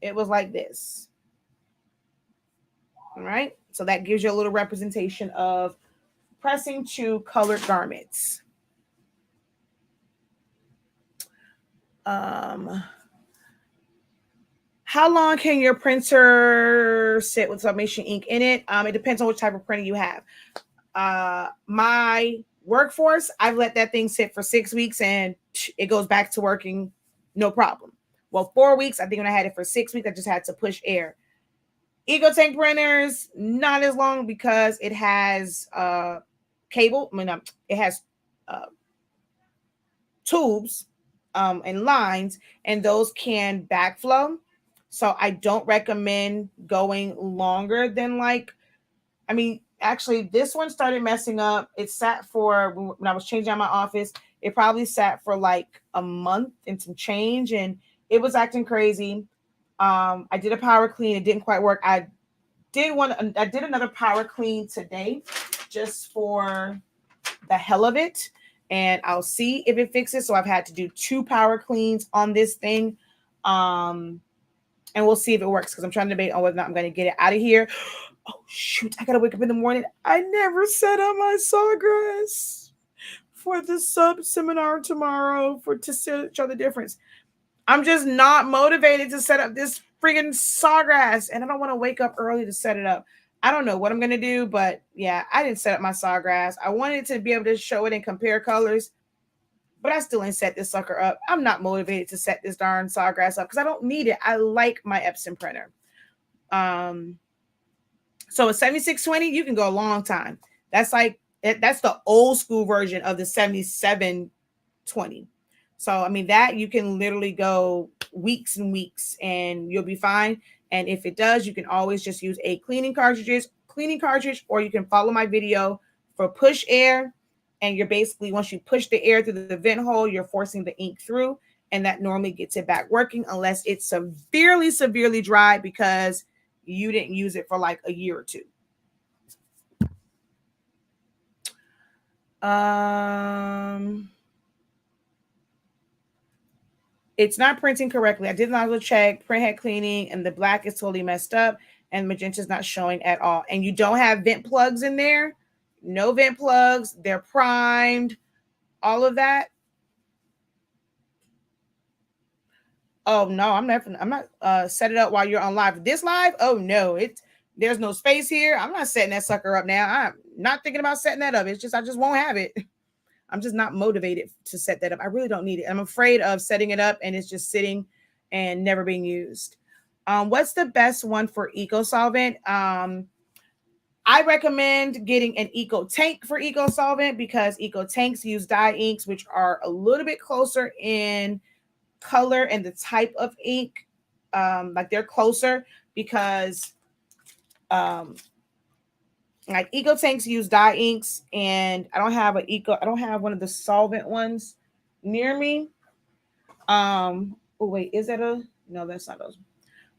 it was like this. All right. So that gives you a little representation of pressing to colored garments. How long can your printer sit with Summation ink in it? It depends on which type of printer you have. My Workforce, I've let that thing sit for 6 weeks and it goes back to working no problem. Well, 4 weeks, I think when I had it for 6 weeks, I just had to push air. EcoTank printers, not as long because it has cable. It has tubes and lines, and those can backflow. So I don't recommend going longer than actually, this one started messing up. It sat for, when I was changing out my office, it probably sat for like a month and some change, and it was acting crazy. I did a power clean. It didn't quite work. I did another power clean today just for the hell of it, and I'll see if it fixes. So I've had to do 2 power cleans on this thing. And we'll see if it works, because I'm trying to debate on whether or not I'm going to get it out of here. Oh, shoot. I got to wake up in the morning. I never set up my sawgrass for the sub seminar tomorrow to show the difference. I'm just not motivated to set up this friggin' sawgrass, and I don't want to wake up early to set it up. I don't know what I'm going to do, but yeah, I didn't set up my sawgrass. I wanted to be able to show it and compare colors, but I still ain't set this sucker up. I'm not motivated to set this darn sawgrass up because I don't need it. I like my Epson printer. So a 7620, you can go a long time. That's the old school version of the 7720. So, I mean, that you can literally go weeks and weeks and you'll be fine. And if it does, you can always just use a cleaning cartridge, or you can follow my video for push air. And you're basically, once you push the air through the vent hole, you're forcing the ink through. And that normally gets it back working unless it's severely, severely dry because you didn't use it for like a year or 2. It's not printing correctly. I did not check print head cleaning, and the black is totally messed up, and magenta is not showing at all. And you don't have vent plugs in there. No vent plugs. They're primed. All of that. Oh no, I'm not set it up while you're on live. This live? Oh no, there's no space here. I'm not setting that sucker up now. I'm not thinking about setting that up. It's just I just won't have it. I'm just not motivated to set that up. I really don't need it. I'm afraid of setting it up and it's just sitting and never being used. What's the best one for eco solvent? I recommend getting an eco tank for eco solvent because eco tanks use dye inks, which are a little bit closer in color and the type of ink. Like they're closer because like eco tanks use dye inks, and I don't have one of the solvent ones near me. Oh wait, is that no, that's not those.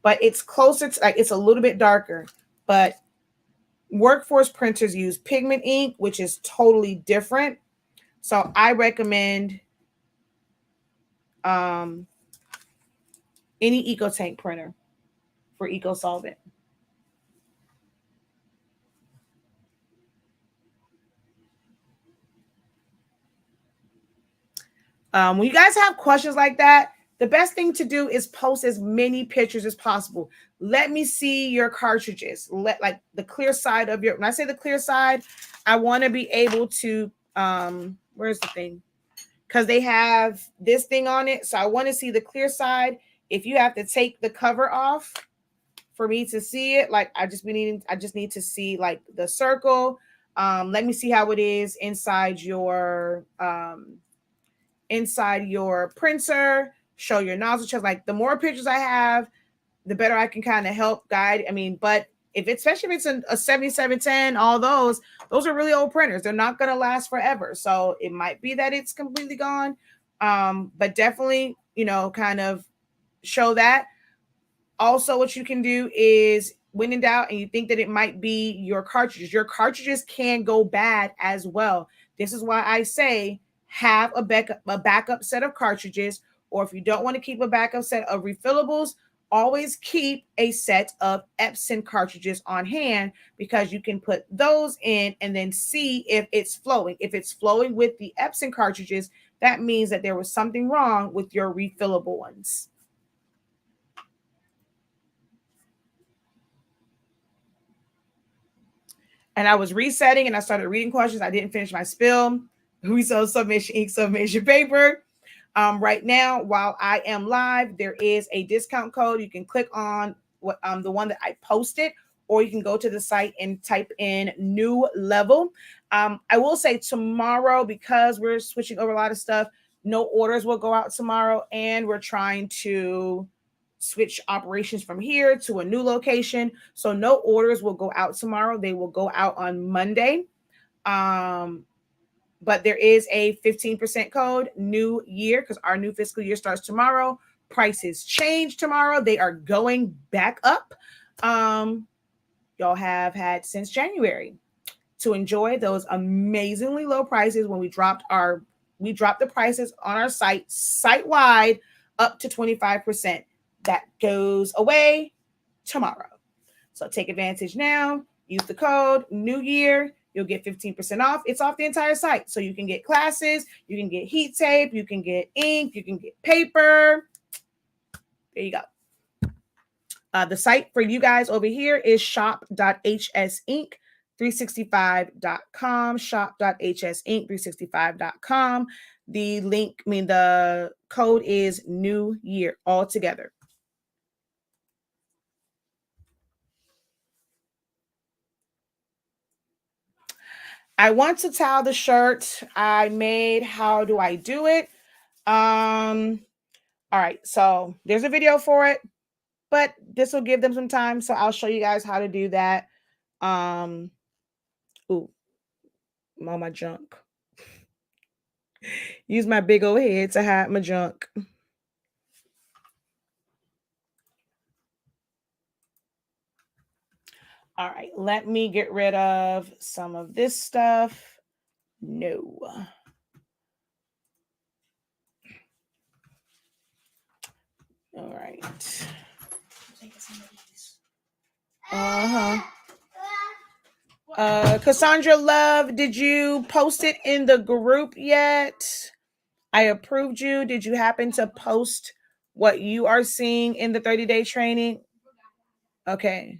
But it's closer to, like, it's a little bit darker, but workforce printers use pigment ink, which is totally different. So I recommend any EcoTank printer for EcoSolvent. When you guys have questions like that, the best thing to do is post as many pictures as possible. Let me see your cartridges. Like the clear side of your, when I say the clear side, I want to be able to, where's the thing? Because they have this thing on it. So I want to see the clear side. If you have to take the cover off for me to see it, like I just need to see like the circle. Let me see how it is inside your printer, show your nozzle chest. Like the more pictures I have, the better I can kind of help guide. I mean, but especially if it's a 7710, all those are really old printers. They're not going to last forever. So it might be that it's completely gone. But definitely, kind of show that. Also, what you can do is when in doubt and you think that it might be your cartridges can go bad as well. This is why I say have a backup set of cartridges, or if you don't want to keep a backup set of refillables, always keep a set of Epson cartridges on hand, because you can put those in and then see if it's flowing. If it's flowing with the Epson cartridges, that means that there was something wrong with your refillable ones. And I was resetting and I started reading questions. I didn't finish my spill. We sell Summation ink, Summation paper. Right now, while I am live, there is a discount code. You can click on the one that I posted, or you can go to the site and type in new level. I will say tomorrow, because we're switching over a lot of stuff, no orders will go out tomorrow, and we're trying to switch operations from here to a new location. So no orders will go out tomorrow. They will go out on Monday. But there is a 15% code, new year, because our new fiscal year starts tomorrow. Prices change tomorrow. They are going back up. Y'all have had since January to enjoy those amazingly low prices. When we dropped the prices on our site-wide up to 25%. That goes away tomorrow. So take advantage now. Use the code New Year. You'll get 15% off. It's off the entire site. So you can get classes, you can get heat tape, you can get ink, you can get paper. There you go. The site for you guys over here is shop.hsinc365.com, shop.hsinc365.com. The code is New Year all together. I want to towel the shirt I made. How do I do it? All right, so there's a video for it, but this will give them some time, so I'll show you guys how to do that. Ooh, all my junk. Use my big old head to hide my junk. All right, let me get rid of some of this stuff. No. All right. Cassandra Love, did you post it in the group yet? I approved you. Did you happen to post what you are seeing in the 30-day training? Okay.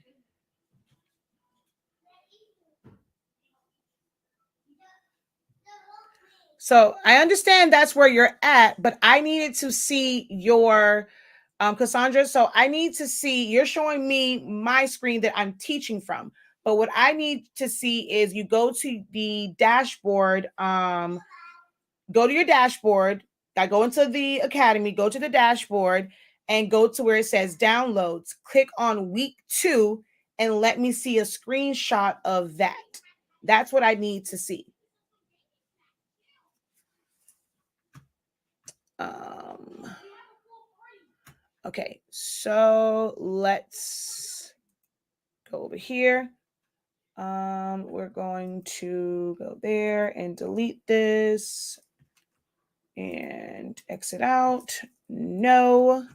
So I understand that's where you're at, but I needed to see your Cassandra. So I need to see, you're showing me my screen that I'm teaching from. But what I need to see is you go to the dashboard, go to your dashboard. I go into the academy, go to the dashboard and go to where it says downloads. Click on week 2 and let me see a screenshot of that. That's what I need to see. Okay, so let's go over here. We're going to go there and delete this and exit out. No.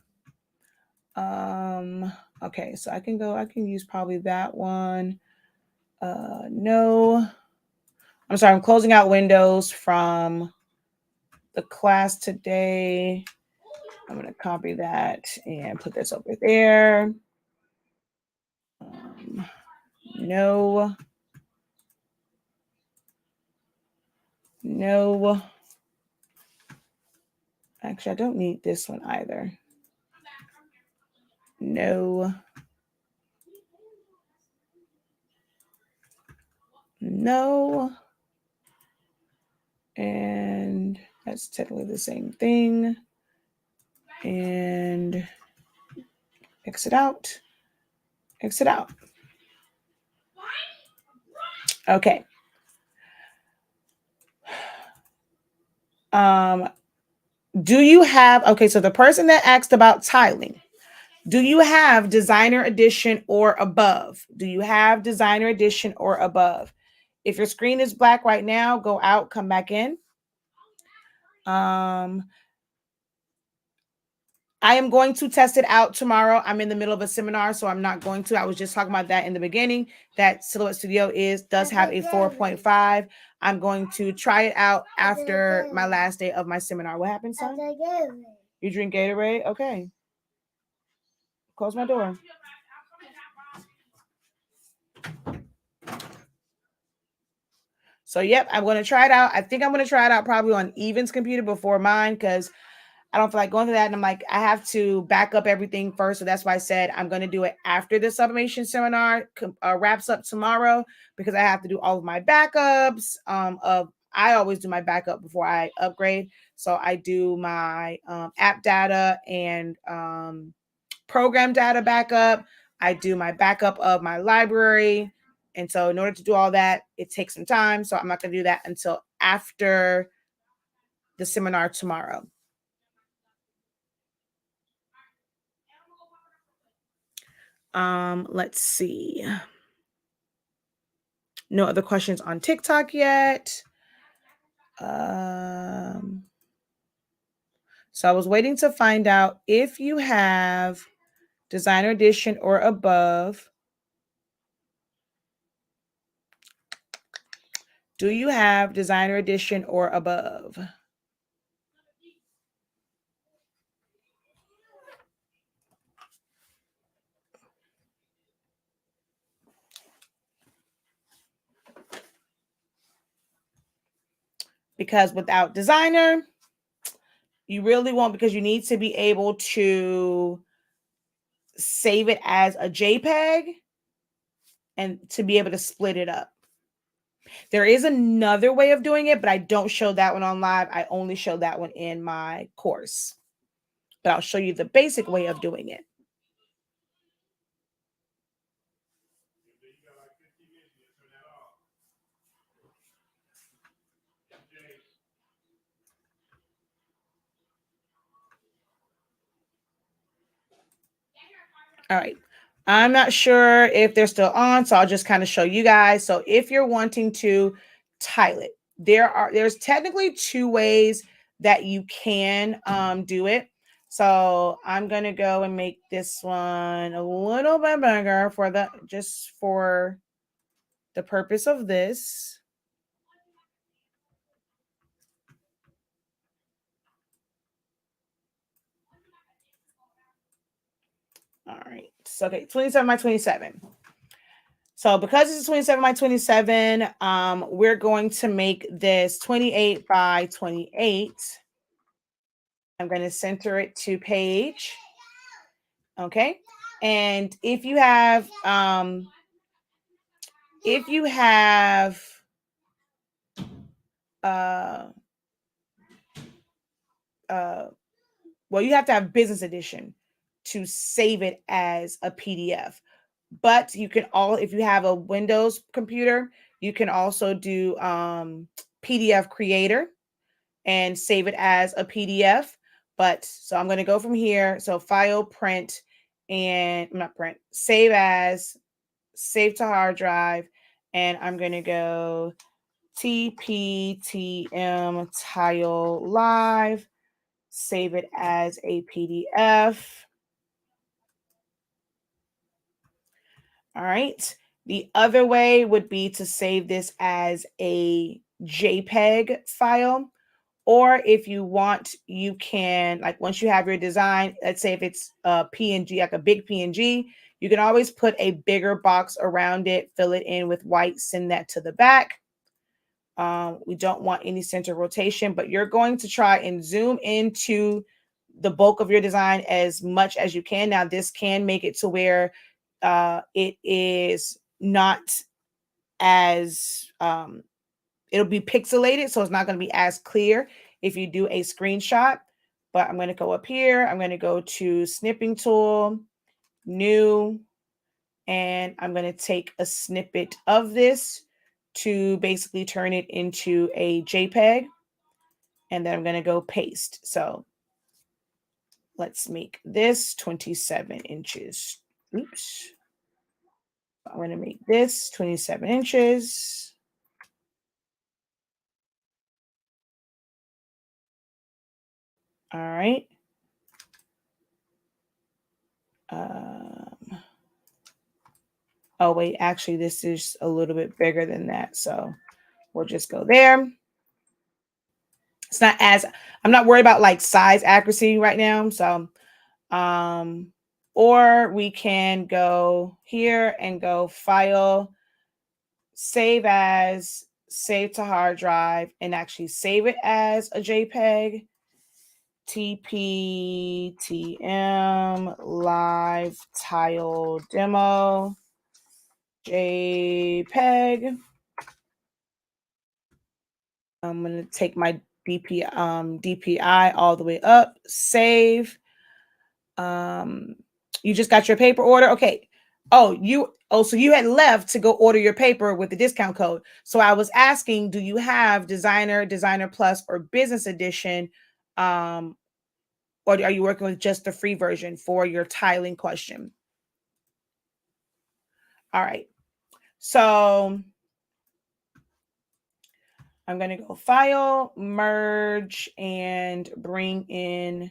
Okay, so I can use probably that one. No. I'm sorry, I'm closing out Windows from the class today. I'm going to copy that and put this over there. No. No. Actually, I don't need this one either. No. No. And that's technically the same thing. And exit out. Exit out. Okay. Do you have, okay, so the person that asked about tiling, do you have designer edition or above? Do you have designer edition or above? If your screen is black right now, go out, come back in. I am going to test it out tomorrow. I'm in the middle of a seminar, so I'm not going to. I was just talking about that in the beginning, that Silhouette Studio does have a 4.5. I'm going to try it out after my last day of my seminar. What happened, son? You drink Gatorade? Okay. Close my door. So, yep, I'm going to try it out. I think I'm going to try it out probably on Evan's computer before mine, because I don't feel like going to that. And I'm like, I have to back up everything first. So that's why I said I'm going to do it after the Summation seminar wraps up tomorrow, because I have to do all of my backups. I always do my backup before I upgrade. So I do my app data and program data backup. I do my backup of my library. And so in order to do all that, it takes some time. So I'm not going to do that until after the seminar tomorrow. Let's see. No other questions on TikTok yet. So I was waiting to find out if you have designer edition or above. Do you have designer edition or above? Because without designer, you really won't, because you need to be able to save it as a JPEG and to be able to split it up. There is another way of doing it, but I don't show that one on live. I only show that one in my course. But I'll show you the basic way of doing it. All right. I'm not sure if they're still on, so I'll just kind of show you guys. So if you're wanting to tile it, there's technically two ways that you can do it. So I'm gonna go and make this one a little bit bigger for the purpose of this. All right. So okay, 27 by 27. So because this is 27 by 27, we're going to make this 28 by 28. I'm going to center it to page. Okay. And if you have well, you have to have business edition to save it as a PDF. But you can if you have a Windows computer, you can also do PDF Creator and save it as a PDF. But so I'm going to go from here. So file, print, and not print, save as, save to hard drive, and I'm going to go TPTM tile live, save it as a PDF. All right. The other way would be to save this as a JPEG file. Or if you want, you can, like once you have your design, let's say if it's a PNG, like a big PNG, you can always put a bigger box around it, fill it in with white, send that to the back. We don't want any center rotation, but you're going to try and zoom into the bulk of your design as much as you can. Now, this can make it to where it is not as, it'll be pixelated, so it's not going to be as clear if you do a screenshot. But I'm going to go up here. I'm going to go to snipping tool, new, and I'm going to take a snippet of this to basically turn it into a JPEG. And then I'm going to go paste. So let's make this 27 inches. Oops. I'm going to make this 27 inches. All right. Oh, wait, actually, this is a little bit bigger than that. So we'll just go there. It's not as, I'm not worried about like size accuracy right now. So, or we can go here and go file, save as, save to hard drive, and actually save it as a JPEG. TPTM live tile demo JPEG. I'm going to take my DPI all the way up, save. You just got your paper order. Okay. So you had left to go order your paper with the discount code. So I was asking, do you have Designer, Designer Plus, or Business Edition? Or are you working with just the free version for your tiling question? All right. So I'm going to go file, merge, and bring in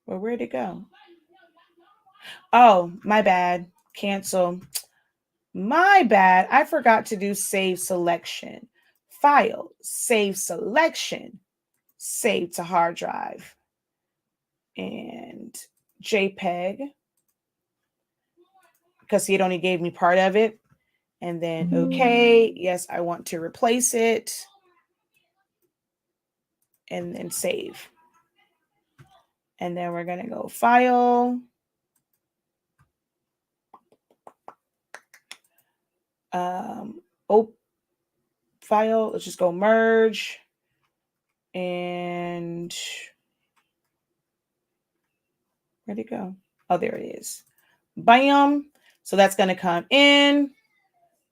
where'd it go? Oh, my bad. Cancel. My bad. I forgot to do save selection. File, save selection, save to hard drive, and JPEG, because it only gave me part of it. And then, okay, yes, I want to replace it. And then save. And then we're going to go file. File. Let's just go merge. And where'd it go? Oh, there it is. Bam. So that's going to come in.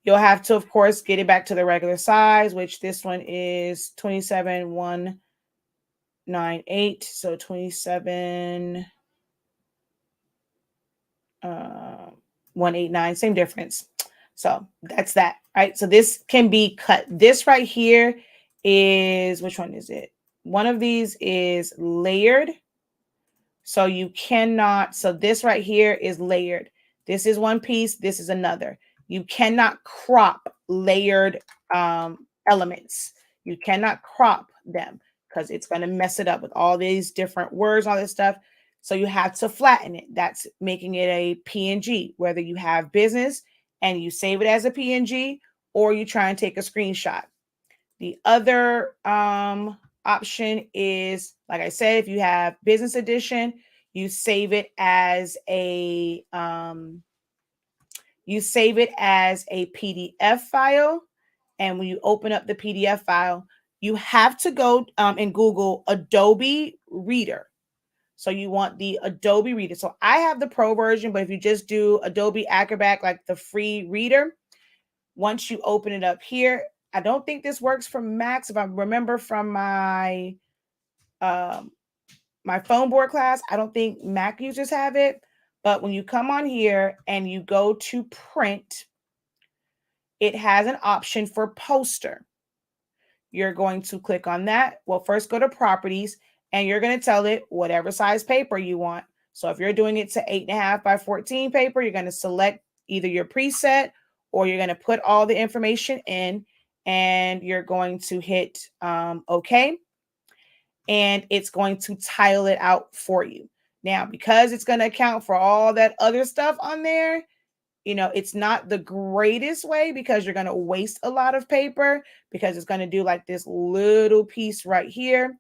You'll have to, of course, get it back to the regular size, which this one is 27,198. So 27,189, same difference. So that's that, right? So this can be cut. This right here is, which one is it? One of these is layered. So you cannot, so this right here is layered. This is one piece. This is another. You cannot crop layered elements. You cannot crop them because it's going to mess it up with all these different words, all this stuff. So you have to flatten it. That's making it a PNG, whether you have business and you save it as a PNG or you try and take a screenshot. The other option is, like I said, if you have business edition, you save it as a PDF file. And when you open up the PDF file, you have to go and Google Adobe Reader. So you want the Adobe Reader. So I have the pro version, but if you just do Adobe Acrobat, like the free reader, once you open it up here, I don't think this works for Macs. If I remember from my my phone board class, I don't think Mac users have it, but when you come on here and you go to print, it has an option for poster. You're going to click on that. Well, first go to properties and you're going to tell it whatever size paper you want. So if you're doing it to 8.5 by 14 paper, you're going to select either your preset or you're going to put all the information in and you're going to hit OK. And it's going to tile it out for you. Now, because it's going to account for all that other stuff on there, it's not the greatest way because you're going to waste a lot of paper because it's going to do like this little piece right here.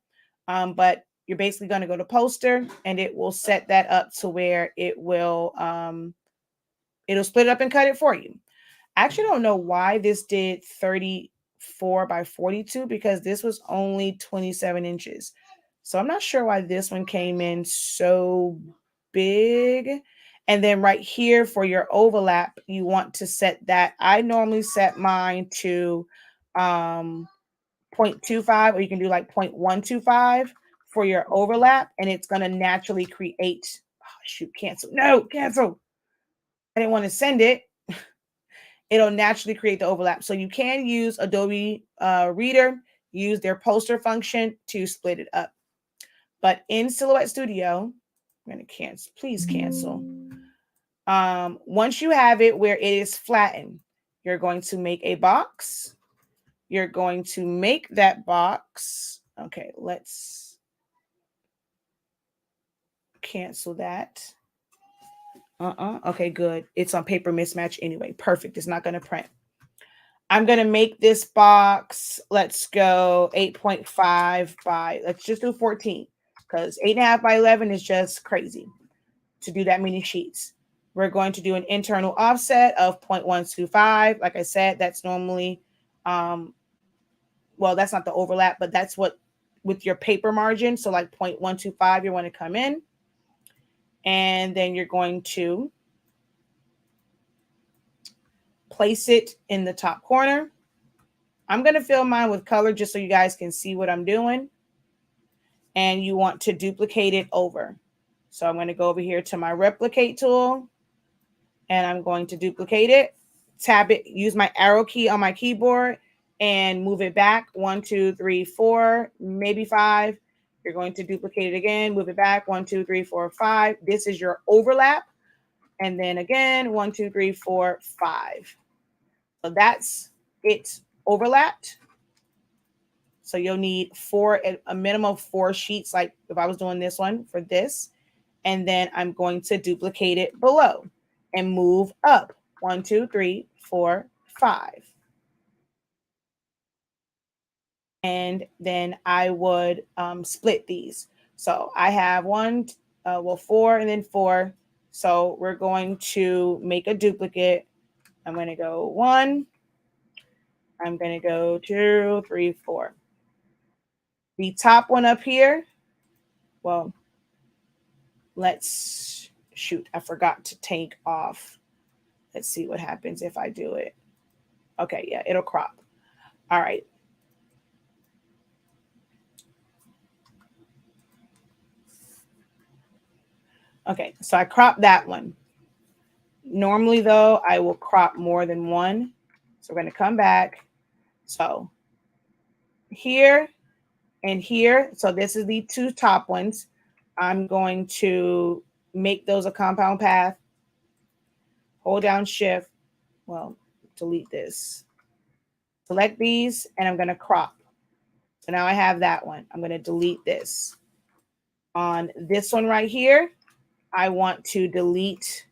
But you're basically going to go to poster and it will set that up to where it will, it'll split it up and cut it for you. I actually don't know why this did 34 by 42 because this was only 27 inches. So I'm not sure why this one came in so big. And then right here for your overlap, you want to set that. I normally set mine to 0.25, or you can do like 0.125 for your overlap, and it's going to naturally create. Oh, shoot, cancel. No, cancel. I didn't want to send it. It'll naturally create the overlap. So you can use Adobe Reader, use their poster function to split it up. But in Silhouette Studio, I'm going to cancel. Please cancel. Once you have it where it is flattened, you're going to make a box. You're going to make that box. Okay, let's cancel that. Okay, good. It's on paper mismatch anyway. Perfect. It's not going to print. I'm going to make this box. Let's go 8.5 by, let's just do 14 because 8.5 by 11 is just crazy to do that many sheets. We're going to do an internal offset of 0.125. Like I said, that's normally, well, that's not the overlap, but that's what with your paper margin. So like 0.125, you want to come in. And then you're going to place it in the top corner. I'm going to fill mine with color just so you guys can see what I'm doing. And you want to duplicate it over. So I'm going to go over here to my replicate tool. And I'm going to duplicate it. Tab it, use my arrow key on my keyboard and move it back. 1, 2, 3, 4, maybe 5. You're going to duplicate it again, move it back. 1, 2, 3, 4, 5. This is your overlap. And then again, 1, 2, 3, 4, 5. So that's it overlapped. So you'll need a minimum of 4 sheets, like if I was doing this one for this. And then I'm going to duplicate it below and move up. 1, 2, 3, 4, 5. And then I would split these. So I have 4 and then 4. So we're going to make a duplicate. I'm going to go 1. I'm going to go 2, 3, 4. The top one up here, well, let's shoot. I forgot to take off. Let's see what happens if I do it. Okay, yeah, it'll crop. All right. Okay, so I cropped that one. Normally, though, I will crop more than one. So we're going to come back. So here and here. So this is the 2 top ones. I'm going to make those a compound path. Hold down Shift. Well, delete this. Select these, and I'm going to crop. So now I have that one. I'm going to delete this. On this one right here, I want to delete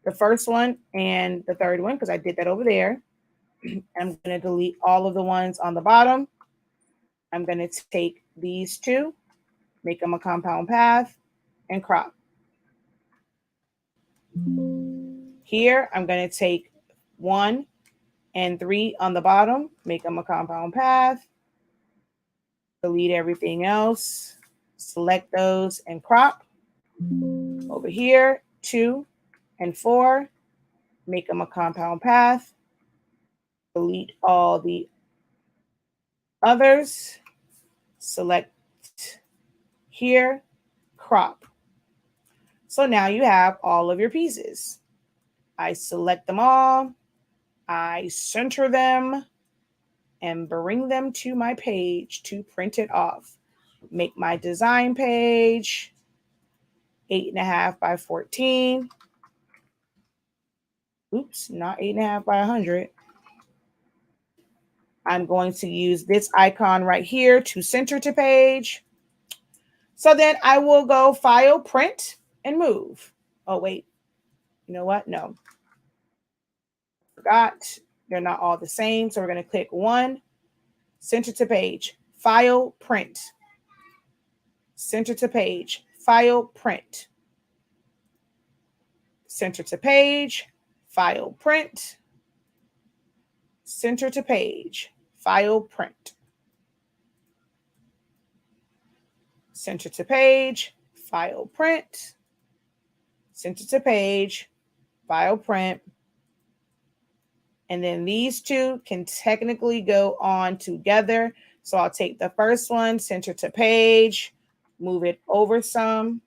the first one and the third one because I did that over there. I'm going to delete all of the ones on the bottom. I'm going to take these 2, make them a compound path, and crop. Here, I'm going to take 1 and 3 on the bottom, make them a compound path, delete everything else, select those and crop. Over here, 2 and 4, make them a compound path, delete all the others, select here, crop. So now you have all of your pieces. I select them all, I center them, and bring them to my page to print it off. Make my design page 8.5 by 14. Oops, not 8.5 by 100. I'm going to use this icon right here to center to page. So then I will go File, Print, and Move. Oh, wait. You know what? No. Forgot. They're not all the same. So we're going to click one, center to page, File, Print. Center to page, File, Print. Center to page, File, Print. Center to page, File, Print. Center to page, File, Print. Center to page, File, Print. And then these two can technically go on together. So I'll take the first one, center to page, move it over some.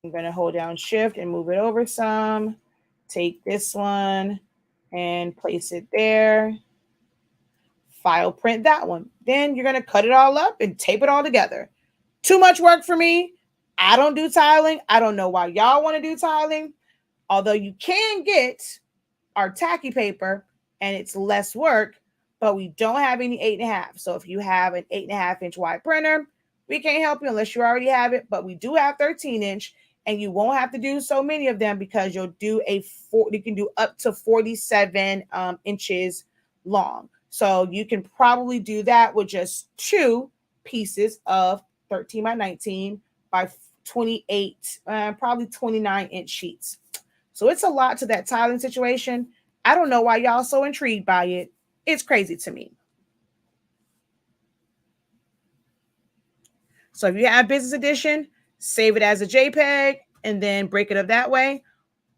I'm going to hold down Shift and move it over some. Take this one and place it there. File, print that one. Then you're going to cut it all up and tape it all together. Too much work for me. I don't do tiling. I don't know why y'all want to do tiling. Although you can get our tacky paper and it's less work, but we don't have any 8.5. So if you have an 8.5-inch wide printer, we can't help you unless you already have it, but we do have 13-inch and you won't have to do so many of them because you'll do you can do up to 47 inches long. So you can probably do that with just two pieces of 13 by 19 by 28, probably 29-inch sheets. So it's a lot to that tiling situation. I don't know why y'all so intrigued by it. It's crazy to me. So if you have business edition, save it as a JPEG and then break it up that way.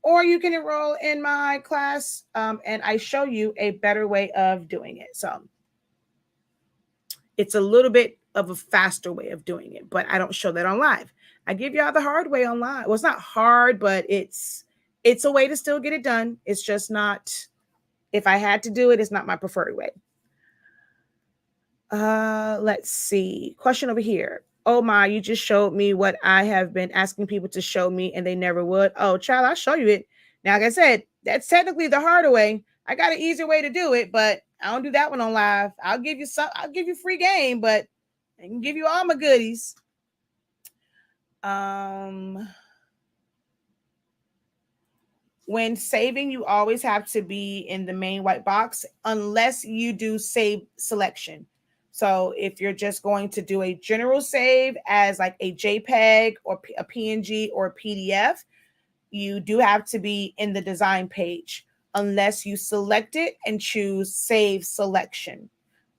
Or you can enroll in my class and I show you a better way of doing it. So it's a little bit of a faster way of doing it, but I don't show that on live. I give y'all the hard way on live. Well, it's not hard, but it's a way to still get it done. It's just not, if I had to do it, it's not my preferred way. Let's see. Question over here. Oh my, you just showed me what I have been asking people to show me and they never would. Oh, child, I'll show you it. Now, like I said, that's technically the harder way. I got an easier way to do it, but I don't do that one on live. I'll give you free game, but I can give you all my goodies. When saving, you always have to be in the main white box unless you do save selection. So if you're just going to do a general save as like a JPEG or a PNG or a PDF, you do have to be in the design page unless you select it and choose save selection.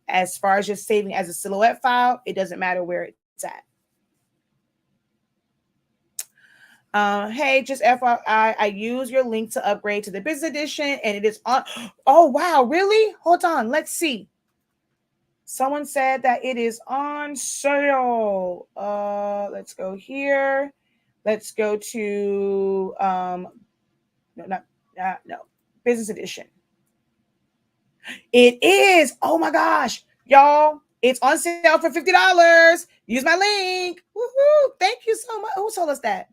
As far as just saving as a silhouette file, it doesn't matter where it's at. Hey, just FYI, I use your link to upgrade to the business edition and it is on. Oh, wow. Really? Hold on. Let's see. Someone said that it is on sale. Let's go here. Let's go to, no, business edition. It is. Oh my gosh, y'all. It's on sale for $50. Use my link. Woohoo. Thank you so much. Who told us that?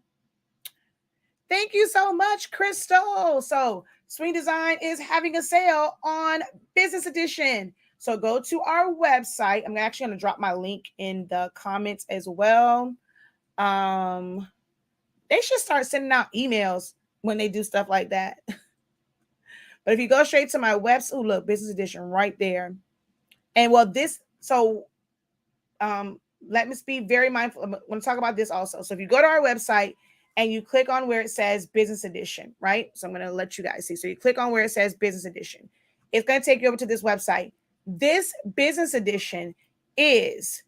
Thank you so much, Crystal. So Swing Design is having a sale on business edition. So go to our website. I'm actually going to drop my link in the comments as well. They should start sending out emails when they do stuff like that. But if you go straight to my website, oh, look, business edition right there. And well, let me be very mindful. I'm going to talk about this also. So if you go to our website and you click on where it says business edition, right? So I'm going to let you guys see. So you click on where it says business edition. It's going to take you over to this website. This business edition is,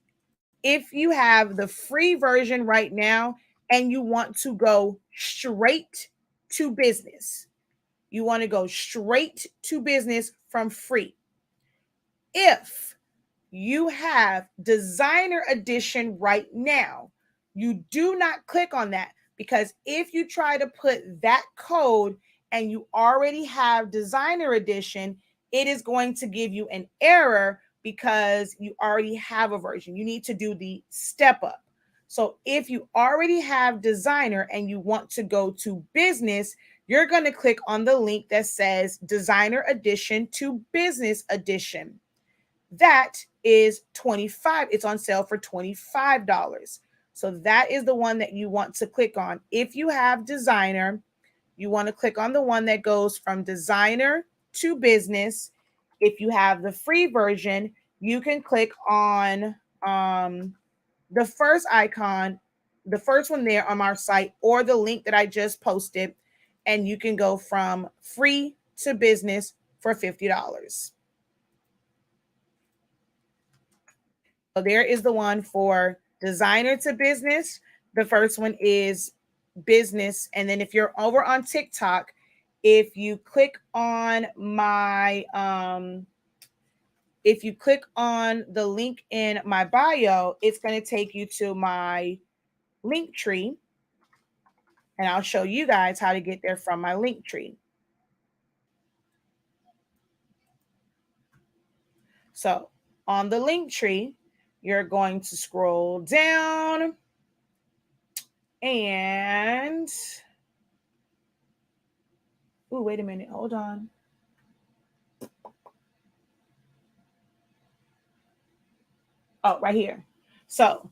if you have the free version right now and you want to go straight to business, you want to go straight to business from free. If you have designer edition right now. You do not click on that, because if you try to put that code and you already have designer edition, it is going to give you an error because you already have a version. You need to do the step up. So if you already have designer and you want to go to business, you're going to click on the link that says designer edition to business edition. That is $25. It's on sale for $25. So that is the one that you want to click on. If you have designer, you want to click on the one that goes from designer to business. If you have the free version, you can click on the first icon, the first one there on our site, or the link that I just posted, and you can go from free to business for $50. So there is the one for designer to business. The first one is business. And then if you're over on TikTok, if you click on if you click on the link in my bio, it's going to take you to my link tree. And I'll show you guys how to get there from my link tree. So on the link tree, you're going to scroll down and, oh, wait a minute, hold on. Oh, right here. So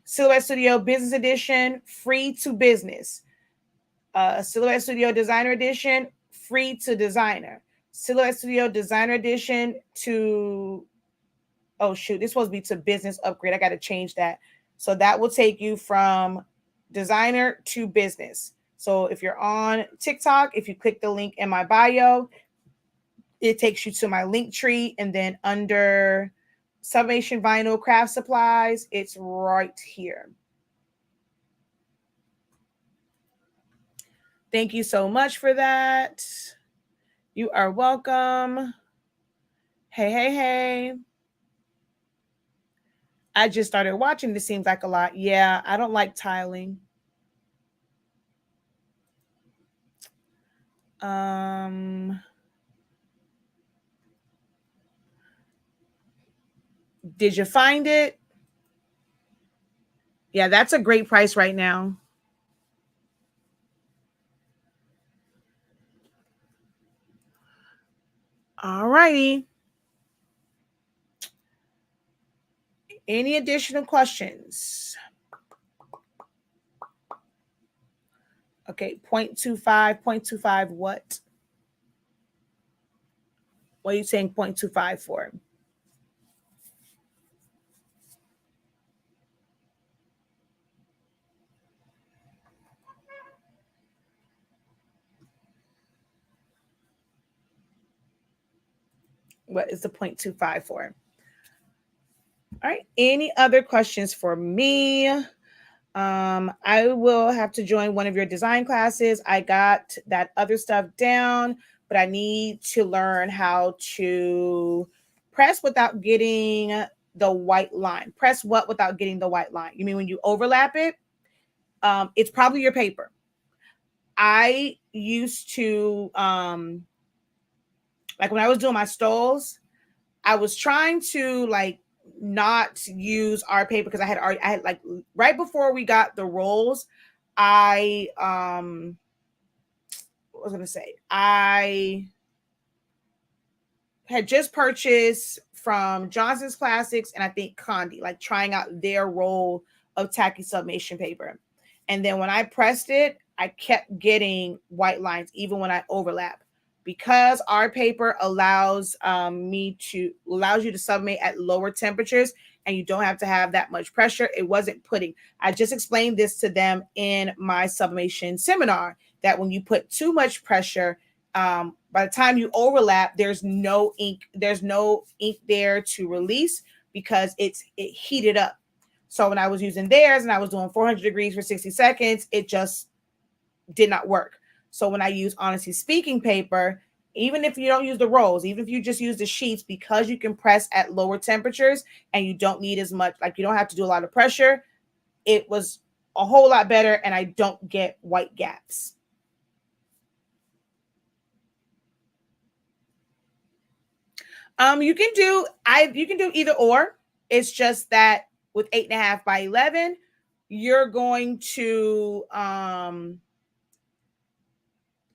Silhouette Studio Business Edition, free to business. Silhouette Studio Designer Edition, free to designer. Silhouette Studio Designer Edition to, oh shoot, this is supposed to be to business upgrade. I got to change that. So that will take you from designer to business. So if you're on TikTok, if you click the link in my bio, it takes you to my link tree, and then under Summation Vinyl Craft Supplies, it's right here. Thank you so much for that. You are welcome. Hey, hey, hey. I just started watching. This seems like a lot. Yeah, I don't like tiling. Did you find it? Yeah, that's a great price right now. All righty. Any additional questions? Okay, 0.25, 0.25 what? What are you saying 0.25 for? What is the 0.25 for? All right. Any other questions for me? I will have to join one of your design classes. I got that other stuff down, but I need to learn how to press without getting the white line. Press what without getting the white line? You mean when you overlap it? It's probably your paper. I used to, like when I was doing my stoles, I was trying to like not use our paper because I had like right before we got the rolls, I what was I gonna say? I had just purchased from Johnson's Plastics and I think Condi, like trying out their roll of tacky summation paper. And then when I pressed it, I kept getting white lines even when I overlap. Because our paper allows allows you to submate at lower temperatures and you don't have to have that much pressure, it wasn't putting. I just explained this to them in my sublimation seminar that when you put too much pressure, by the time you overlap, there's no ink there to release because it heated up. So when I was using theirs and I was doing 400 degrees for 60 seconds, it just did not work. So when I use Honesty Speaking paper, even if you don't use the rolls, even if you just use the sheets, because you can press at lower temperatures and you don't need as much, like you don't have to do a lot of pressure, it was a whole lot better, and I don't get white gaps. You can do either or. It's just that with 8.5 by 11, you're going to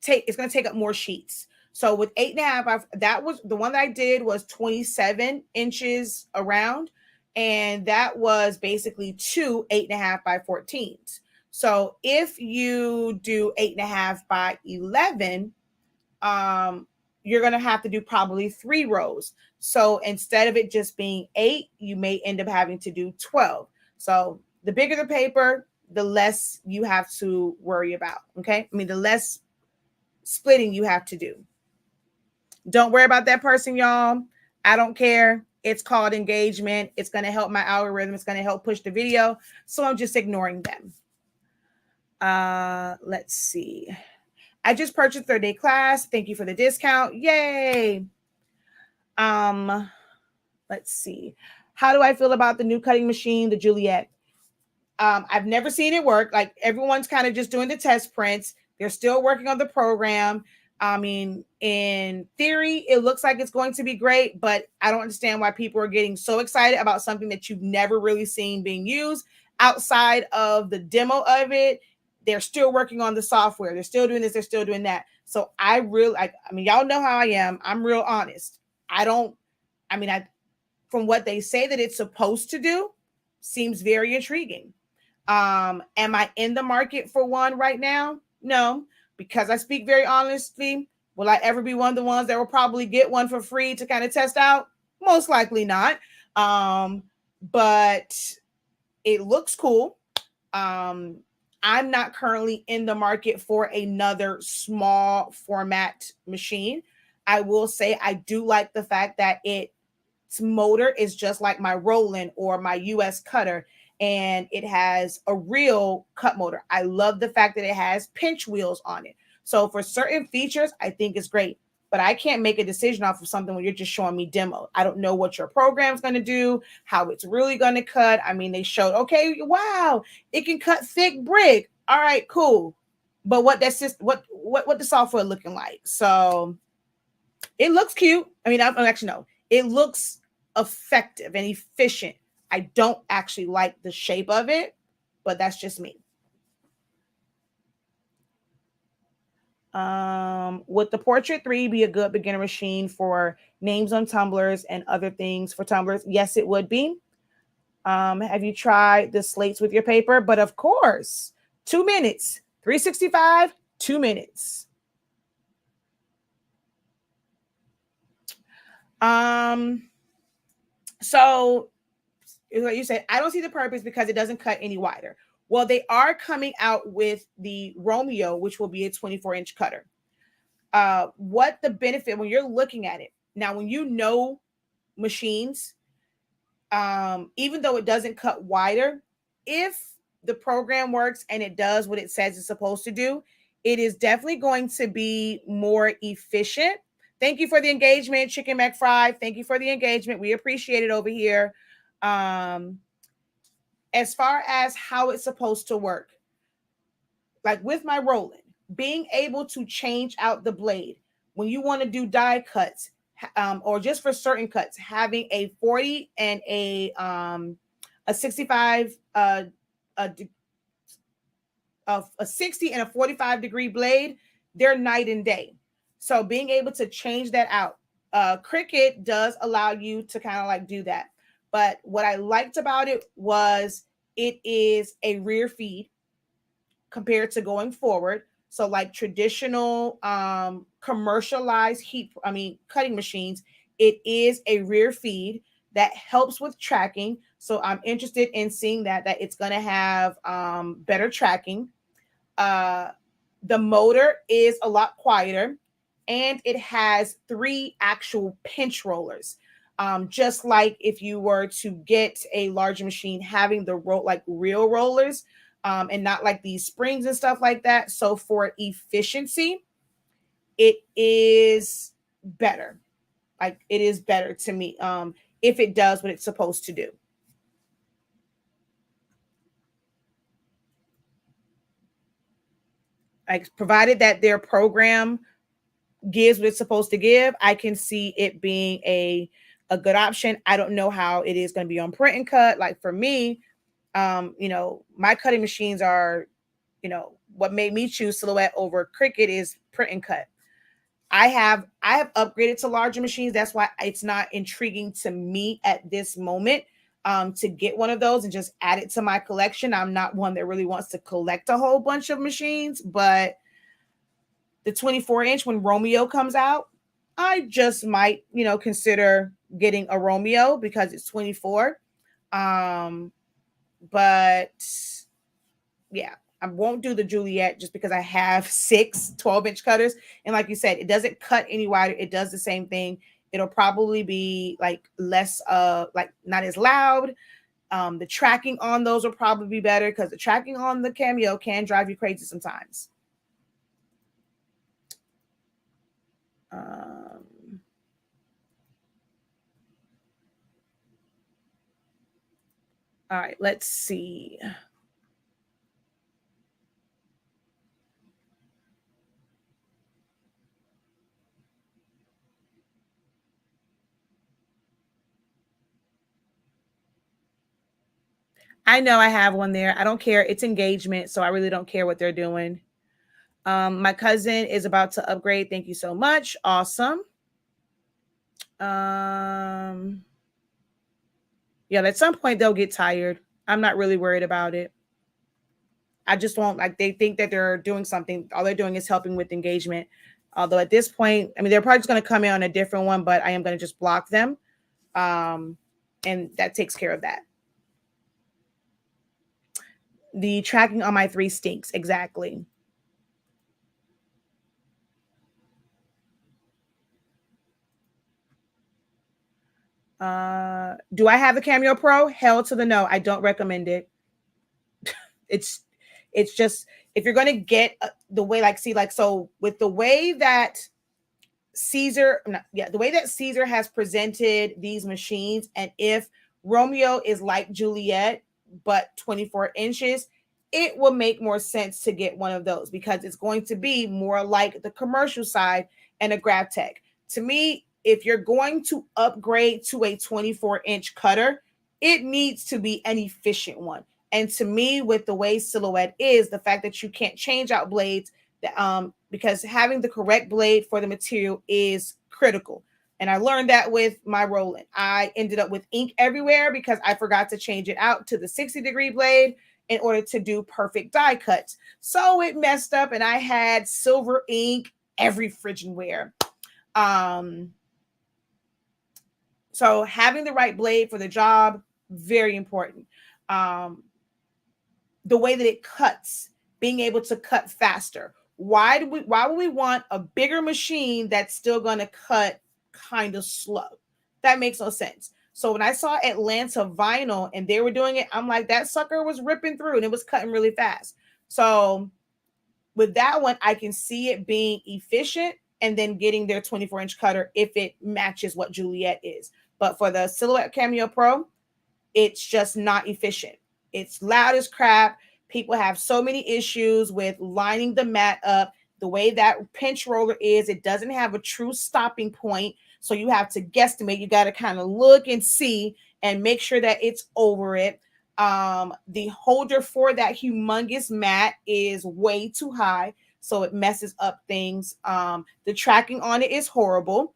it's going to take up more sheets. So with 8.5, that was the one that I did was 27 inches around, and that was basically two 8.5 by 14s. So if you do 8.5 by 11, you're going to have to do probably 3 rows. So instead of it just being 8, you may end up having to do 12. So the bigger the paper, the less you have to worry about. Okay. I mean, the less splitting you have to do. Don't worry about that person, y'all. I don't care. It's called engagement. It's going to help my algorithm. It's going to help push the video. So I'm just ignoring them. Let's see. I just purchased 30-day class. Thank you for the discount. Yay. Let's see. How do I feel about the new cutting machine, the Juliet? I've never seen it work. Like, everyone's kind of just doing the test prints. They're still working on the program. I mean, in theory, it looks like it's going to be great, but I don't understand why people are getting so excited about something that you've never really seen being used outside of the demo of it. They're still working on the software. They're still doing this. They're still doing that. So I mean, y'all know how I am. I'm real honest. From what they say that it's supposed to do, seems very intriguing. Am I in the market for one right now? No, because I speak very honestly. Will I ever be one of the ones that will probably get one for free to kind of test out? Most likely not. But it looks cool. I'm not currently in the market for another small format machine. I will say I do like the fact that its motor is just like my Roland or my US cutter, and it has a real cut motor. I love the fact that it has pinch wheels on it. So for certain features, I think it's great. But I can't make a decision off of something when you're just showing me demo. I don't know what your program's going to do, how it's really going to cut. I mean, they showed, okay, wow, it can cut thick brick. All right, cool. But what the software looking like? So it looks cute. I mean, actually no, it looks effective and efficient. I don't actually like the shape of it, but that's just me. Would the Portrait 3 be a good beginner machine for names on tumblers and other things for tumblers? Yes, it would be. Have you tried the slates with your paper? But of course, 2 minutes, 365, 2 minutes. So like you said, I don't see the purpose because it doesn't cut any wider. Well, they are coming out with the Romeo, which will be a 24-inch cutter. What the benefit when you're looking at it now, when you know machines, even though it doesn't cut wider, if the program works and it does what it says it's supposed to do, it is definitely going to be more efficient. Thank you for the engagement, Chicken McFry. Thank you for the engagement. We appreciate it over here. As far as how it's supposed to work, like with my Roland, being able to change out the blade when you want to do die cuts, or just for certain cuts, having a 40 and a 65, a 60 and a 45 degree blade, they're night and day. So being able to change that out, Cricut does allow you to kind of like do that. But what I liked about it was it is a rear feed compared to going forward. So like traditional commercialized cutting machines, it is a rear feed that helps with tracking. So I'm interested in seeing that it's going to have better tracking. The motor is a lot quieter, and it has 3 actual pinch rollers. Just like if you were to get a larger machine, having the real rollers, and not like these springs and stuff like that. So for efficiency, it is better. Like, it is better to me if it does what it's supposed to do. Like, provided that their program gives what it's supposed to give, I can see it being a good option. I don't know how it is going to be on print and cut. Like, for me, my cutting machines are, what made me choose Silhouette over Cricut is print and cut. I have upgraded to larger machines. That's why it's not intriguing to me at this moment to get one of those and just add it to my collection. I'm not one that really wants to collect a whole bunch of machines, but the 24-inch, when Romeo comes out, I just might, consider getting a Romeo because it's 24. But yeah, I won't do the Juliet just because I have 6 12-inch cutters. And like you said, it doesn't cut any wider. It does the same thing. It'll probably be like less, like not as loud. The tracking on those will probably be better because the tracking on the Cameo can drive you crazy sometimes. All right, let's see. I know I have one there. I don't care. It's engagement, so I really don't care what they're doing. My cousin is about to upgrade. Thank you so much. Awesome. Yeah, at some point they'll get tired. I'm not really worried about it. I just won't, like, they think that they're doing something. All they're doing is helping with engagement. Although at this point, I mean, they're probably just going to come in on a different one, but I am going to just block them. And that takes care of that. The tracking on my 3 stinks. Exactly. Do I have the Cameo Pro? Hell to the no. I don't recommend it. It's just, if you're going to get the way, like, see, like, so with the way that the way that Caesar has presented these machines, and if Romeo is like Juliet but 24 inches, it will make more sense to get one of those because it's going to be more like the commercial side and a grab tech. To me, if you're going to upgrade to a 24-inch cutter, it needs to be an efficient one. And to me, with the way Silhouette is, the fact that you can't change out blades, because having the correct blade for the material is critical. And I learned that with my Roland. I ended up with ink everywhere because I forgot to change it out to the 60-degree blade in order to do perfect die cuts. So it messed up and I had silver ink every friggin' where. So having the right blade for the job, very important. The way that it cuts, being able to cut faster. Why would we want a bigger machine that's still going to cut kind of slow? That makes no sense. So when I saw Atlanta Vinyl and they were doing it, I'm like, that sucker was ripping through and it was cutting really fast. So with that one, I can see it being efficient and then getting their 24-inch cutter if it matches what Juliet is. But for the Silhouette Cameo Pro, it's just not efficient. It's loud as crap. People have so many issues with lining the mat up. The way that pinch roller is, it doesn't have a true stopping point. So you have to guesstimate. You got to kind of look and see and make sure that it's over it. The holder for that humongous mat is way too high, so it messes up things. The tracking on it is horrible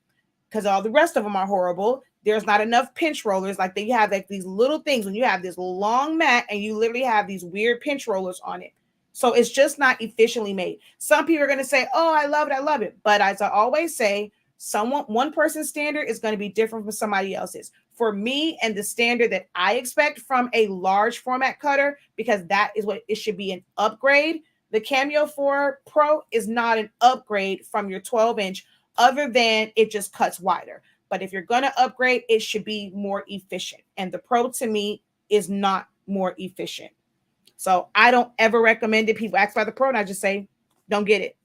because all the rest of them are horrible. There's not enough pinch rollers. Like, they have like these little things when you have this long mat and you literally have these weird pinch rollers on it. So it's just not efficiently made. Some people are going to say, oh, I love it. I love it. But as I always say, one person's standard is going to be different from somebody else's. For me, and the standard that I expect from a large format cutter, because that is what it should be, an upgrade. The Cameo 4 Pro is not an upgrade from your 12-inch, other than it just cuts wider. But if you're going to upgrade, it should be more efficient. And the Pro, to me, is not more efficient. So I don't ever recommend it. People ask about the Pro and I just say, don't get it.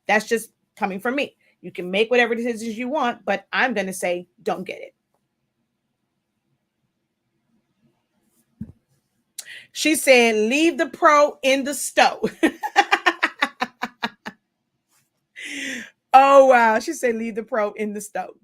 That's just coming from me. You can make whatever decisions you want, but I'm going to say don't get it. She said, leave the Pro in the stove. Oh, wow. She said, leave the Pro in the stove.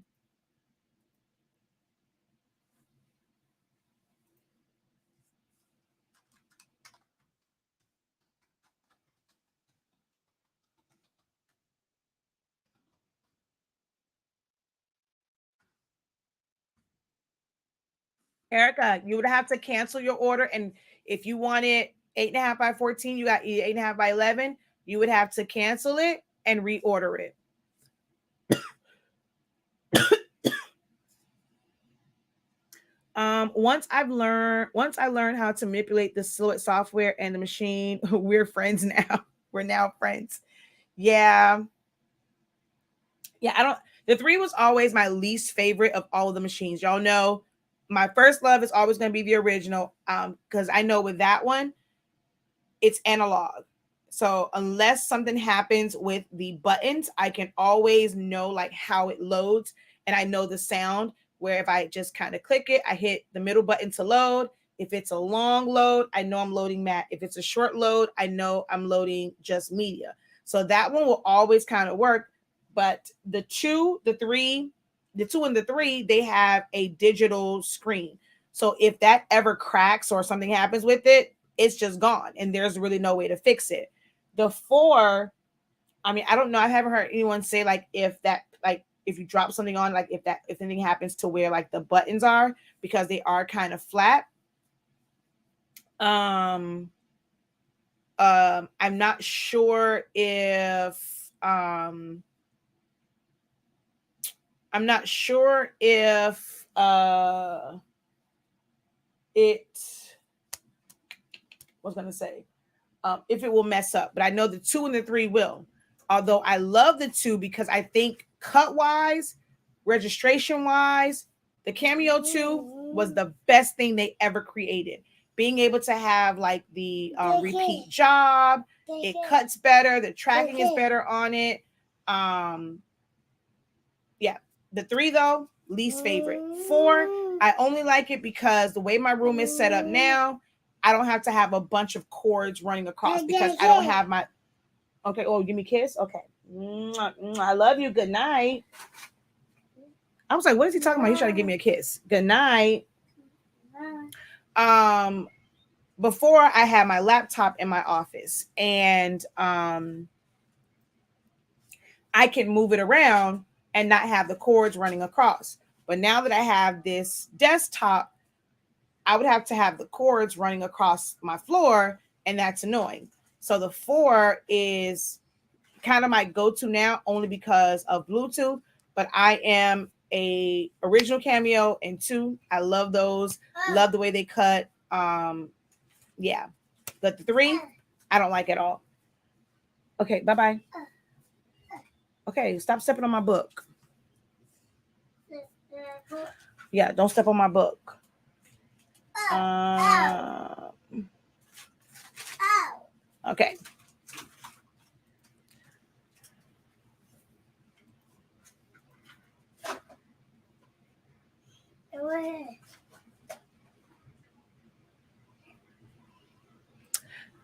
Erica, you would have to cancel your order. And if you wanted 8.5 by 14, you got 8.5 by 11, you would have to cancel it and reorder it. Once I learned how to manipulate the Silhouette software and the machine, we're friends now. We're now friends. Yeah. Yeah, I don't the 3 was always my least favorite of all of the machines. Y'all know my first love is always going to be the original. Because I know with that one, it's analog. So unless something happens with the buttons, I can always know like how it loads, and I know the sound where if I just kind of click it, I hit the middle button to load. If it's a long load, I know I'm loading matte. If it's a short load, I know I'm loading just media. So that one will always kind of work. But the 2, the 3, the 2 and the 3, they have a digital screen. So if that ever cracks or something happens with it, it's just gone and there's really no way to fix it. The 4, I mean, I don't know. I haven't heard anyone say like if you drop something on, like if anything happens to where like the buttons are, because they are kind of flat. I'm not sure if I'm not sure if it was gonna say if it will mess up, but I know the 2 and the 3 will. Although I love the 2 because I think cut wise, registration wise, the Cameo 2 was the best thing they ever created. Being able to have like the repeat job, it cuts better, the tracking is better on it. Yeah, the 3 though, least favorite. 4, I only like it because the way my room is set up now, I don't have to have a bunch of cords running across because I don't have my. Okay, oh, give me a kiss. Okay, I love you. Good night. I was like, what is he talking about? He's trying to give me a kiss. Good night. Um, Before I had my laptop in my office, and I can move it around and not have the cords running across. But now that I have this desktop, I would have to have the cords running across my floor, and that's annoying. So the 4 is kind of my go-to now, only because of Bluetooth. But I am a original Cameo and 2. I love those. Love the way they cut. Yeah. But the 3, I don't like at all. Okay, bye-bye. Okay, stop stepping on my book. Yeah, don't step on my book. Okay.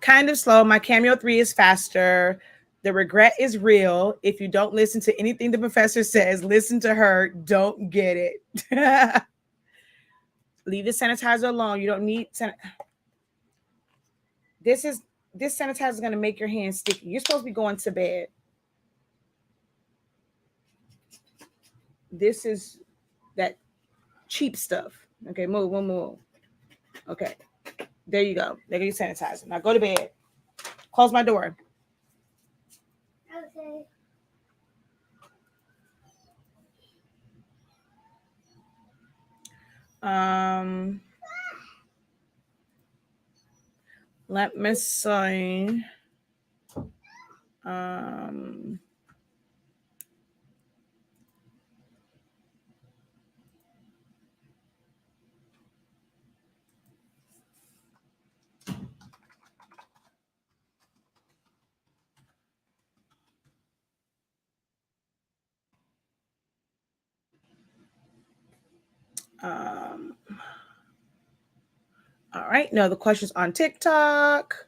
Kind of slow. My Cameo 3 is faster. The regret is real. If you don't listen to anything the professor says, listen to her. Don't get it. Leave the sanitizer alone. You don't need this sanitizer is going to make your hands sticky. You're supposed to be going to bed. This is that cheap stuff. Okay, move. Okay. There you go. There you sanitizer. Now go to bed. Close my door. Okay. Let me see. All right. No, the questions on TikTok.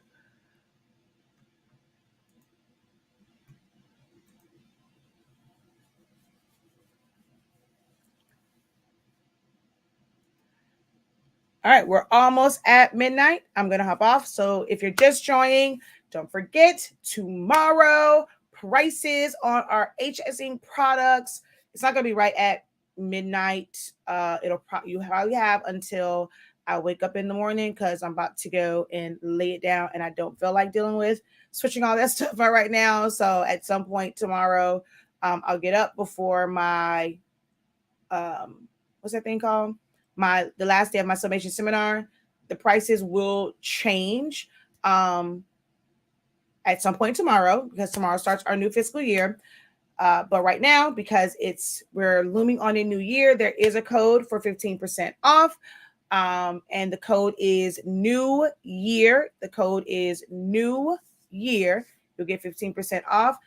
All right, we're almost at midnight. I'm going to hop off. So if you're just joining, don't forget tomorrow, prices on our HSing products. It's not going to be right at midnight. You probably have until I wake up in the morning because I'm about to go and lay it down, and I don't feel like dealing with switching all that stuff out right now. So at some point tomorrow, I'll get up before my what's that thing called? The last day of my summation seminar. The prices will change at some point tomorrow because tomorrow starts our new fiscal year. But right now, because we're looming on a new year, there is a code for 15% off. And the code is new year. The code is new year. You'll get 15% off.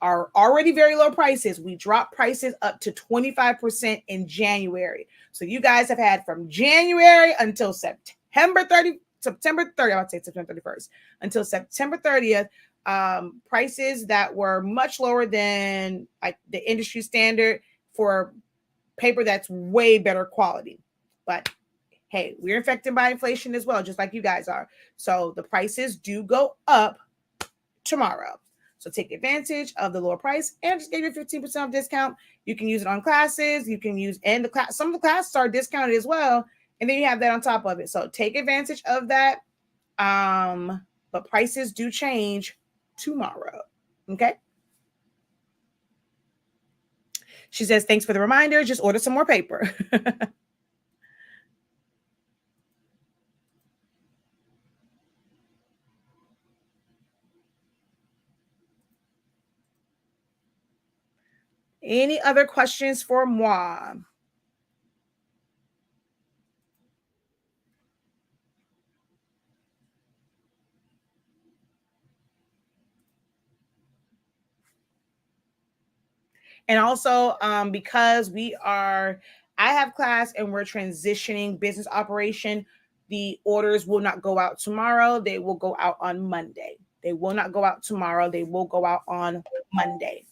Are already very low prices. We dropped prices up to 25% in January. So you guys have had from January until September 30th, I would say September 31st, until September 30th, prices that were much lower than like the industry standard for paper that's way better quality. But hey, we're affected by inflation as well, just like you guys are. So the prices do go up tomorrow. So take advantage of the lower price and just give you a 15% off discount. You can use it on classes. You can use, and some of the classes are discounted as well. And then you have that on top of it. So take advantage of that. But prices do change tomorrow. Okay. She says, thanks for the reminder. Just order some more paper. Any other questions for moi? And also, because I have class and we're transitioning business operation, the orders will not go out tomorrow. They will go out on Monday. They will not go out tomorrow. They will go out on Monday.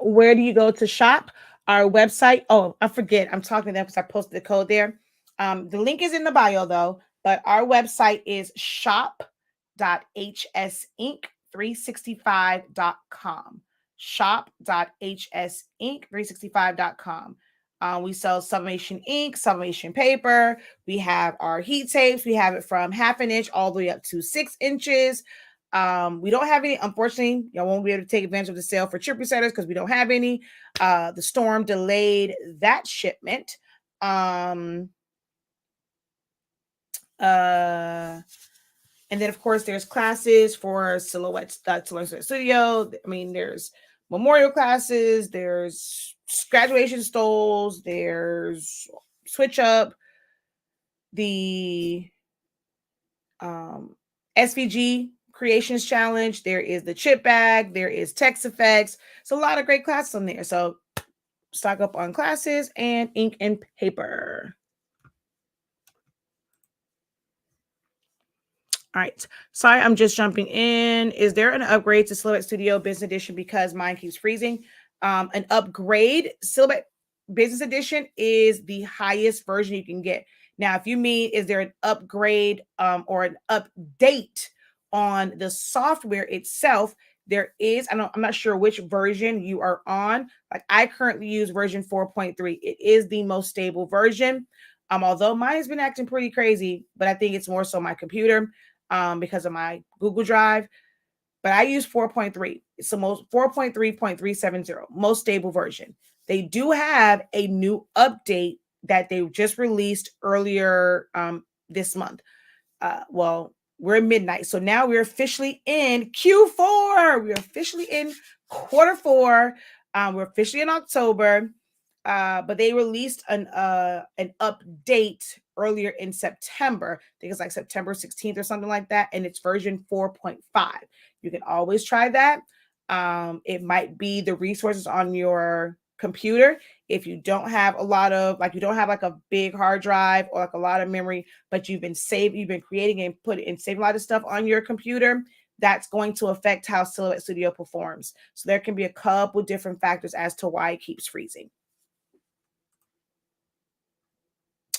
Where do you go to shop? Our website. Oh, I forget. I'm talking to them because I posted the code there. The link is in the bio though, but our website is shop.hsinc365.com. Shop.hsinc365.com. We sell Summation ink, Summation paper. We have our heat tapes. We have it from 1/2 inch all the way up to 6 inches. We don't have any, unfortunately, y'all won't be able to take advantage of the sale for chip resetters because we don't have any. The storm delayed that shipment. And then of course there's classes for Silhouette Studio. I mean, there's memorial classes, there's graduation stoles, there's switch up, the SVG Creations Challenge. There is the chip bag. There is text effects. So a lot of great classes on there. So stock up on classes and ink and paper. All right. Sorry, I'm just jumping in. Is there an upgrade to Silhouette Studio Business Edition because mine keeps freezing? An upgrade, Silhouette Business Edition is the highest version you can get. Now, if you mean, is there an upgrade or an update on the software itself? There is. I'm not sure which version you are on. Like I currently use version 4.3. It is the most stable version. Although mine has been acting pretty crazy, but I think it's more so my computer because of my Google Drive. But I use 4.3. It's the most 4.3.370, most stable version. They do have a new update that they just released earlier this month. Well, we're at midnight. So now we're officially in Q4. We're officially in quarter four. We're officially in October. But they released an update earlier in September. I think it's like September 16th or something like that. And it's version 4.5. You can always try that. It might be the resources on your computer. If you don't have a lot of, like, you don't have like a big hard drive or like a lot of memory, but you've been creating and saving a lot of stuff on your computer, that's going to affect how Silhouette Studio performs. So there can be a couple different factors as to why it keeps freezing.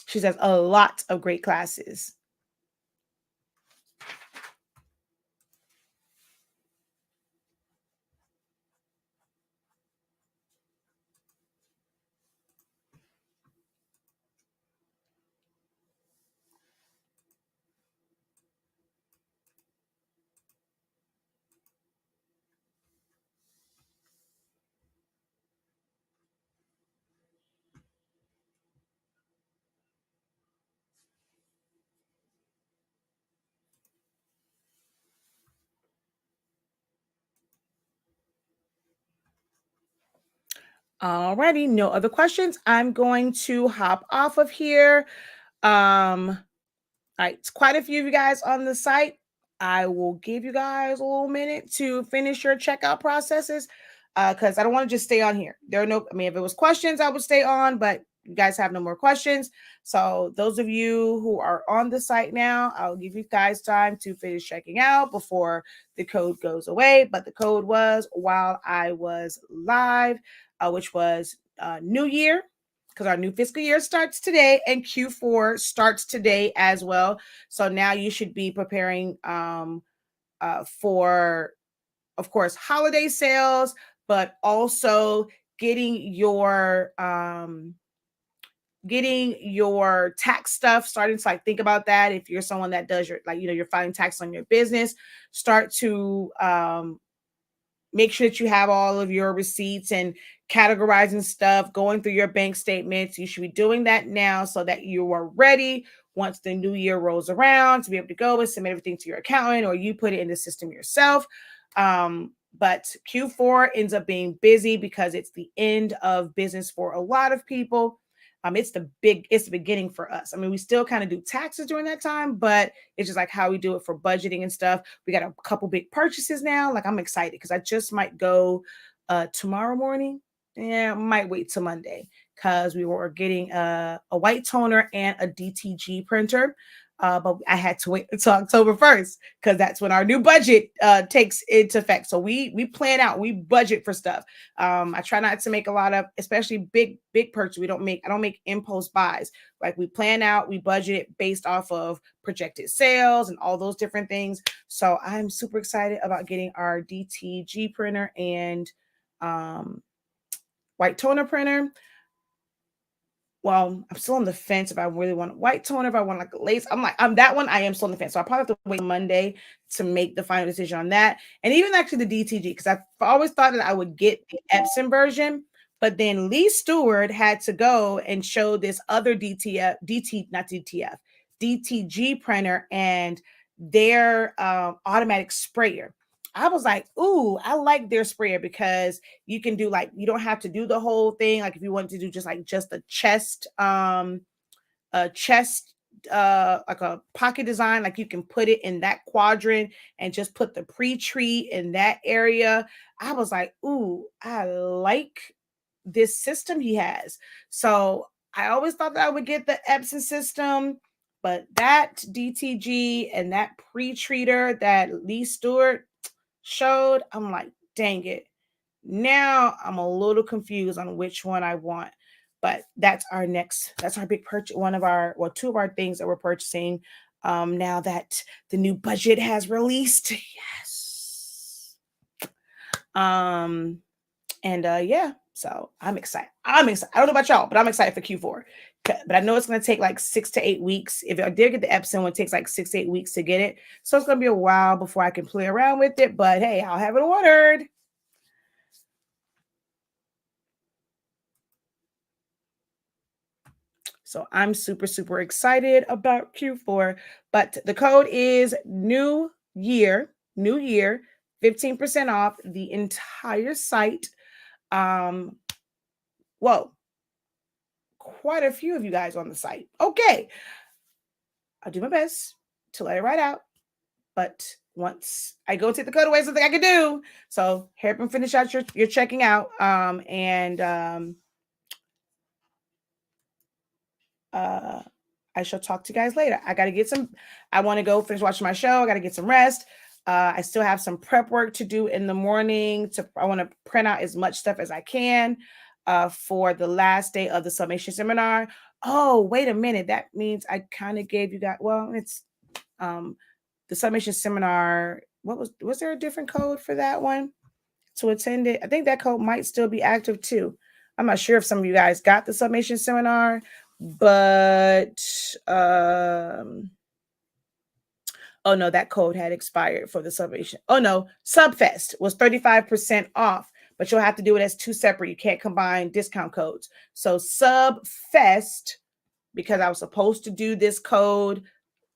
She says a lot of great classes. Alrighty, no other questions. I'm going to hop off of here. All right, it's quite a few of you guys on the site. I will give you guys a little minute to finish your checkout processes because I don't want to just stay on here. There are no, I mean, if it was questions, I would stay on, but you guys have no more questions. So those of you who are on the site now, I'll give you guys time to finish checking out before the code goes away. But the code was while I was live, which was New Year, because our new fiscal year starts today and Q4 starts today as well. So now you should be preparing for, of course, holiday sales, but also getting your tax stuff starting to like think about that. If you're someone that does your, like, you're filing tax on your business, start to make sure that you have all of your receipts and categorizing stuff, going through your bank statements. You should be doing that now so that you are ready once the new year rolls around to be able to go and submit everything to your accountant, or you put it in the system yourself. But Q4 ends up being busy because it's the end of business for a lot of people. It's the beginning for us. I mean, we still kind of do taxes during that time, but it's just like how we do it for budgeting and stuff. We got a couple big purchases now. Like, I'm excited because I just might go tomorrow morning. Yeah, might wait till Monday because we were getting a white toner and a DTG printer. But I had to wait until October 1st because that's when our new budget takes into effect. So we plan out, we budget for stuff. I try not to make a lot of, especially big purchases. I don't make impulse buys. Like, we plan out, we budget it based off of projected sales and all those different things. So I'm super excited about getting our DTG printer and white toner printer. Well, I'm still on the fence if I really want a white toner, if I want like a lace. I'm that one. I am still on the fence. So I probably have to wait Monday to make the final decision on that. And even actually the DTG, because I've always thought that I would get the Epson version, but then Lee Stewart had to go and show this other DTG printer and their automatic sprayer. I was like, ooh, I like their sprayer because you can do, like, you don't have to do the whole thing. Like, if you want to do just a chest, like a pocket design, like, you can put it in that quadrant and just put the pre-treat in that area. I was like, ooh, I like this system he has. So I always thought that I would get the Epson system, but that DTG and that pre-treater that Lee Stewart showed, I'm like, dang it. Now I'm a little confused on which one I want. But that's our big purchase, two of our things that we're purchasing now that the new budget has released. Yes. Yeah, so I'm excited. I don't know about y'all, but I'm excited for Q4. But I know it's going to take like 6 to 8 weeks. If I did get the Epson, it takes like 6 to 8 weeks to get it. So it's going to be a while before I can play around with it. But hey, I'll have it ordered. So I'm super, super excited about Q4. But the code is new year, 15% off the entire site. Whoa, quite a few of you guys on the site. Okay. I'll do my best to let it right out. But once I go take the code away, something I can do. So help and finish out your checking out. I shall talk to you guys later. I got to get I want to go finish watching my show. I got to get some rest. I still have some prep work to do in the morning. I want to print out as much stuff as I can for the last day of the Summation seminar. Oh, wait a minute. That means I kind of gave you guys, well, it's the Summation seminar. Was there a different code for that one to attend it? I think that code might still be active too. I'm not sure if some of you guys got the Summation seminar, but oh no, that code had expired for the Summation. Oh no, Subfest was 35% off, but you'll have to do it as two separate. You can't combine discount codes. So Subfest, because I was supposed to do this code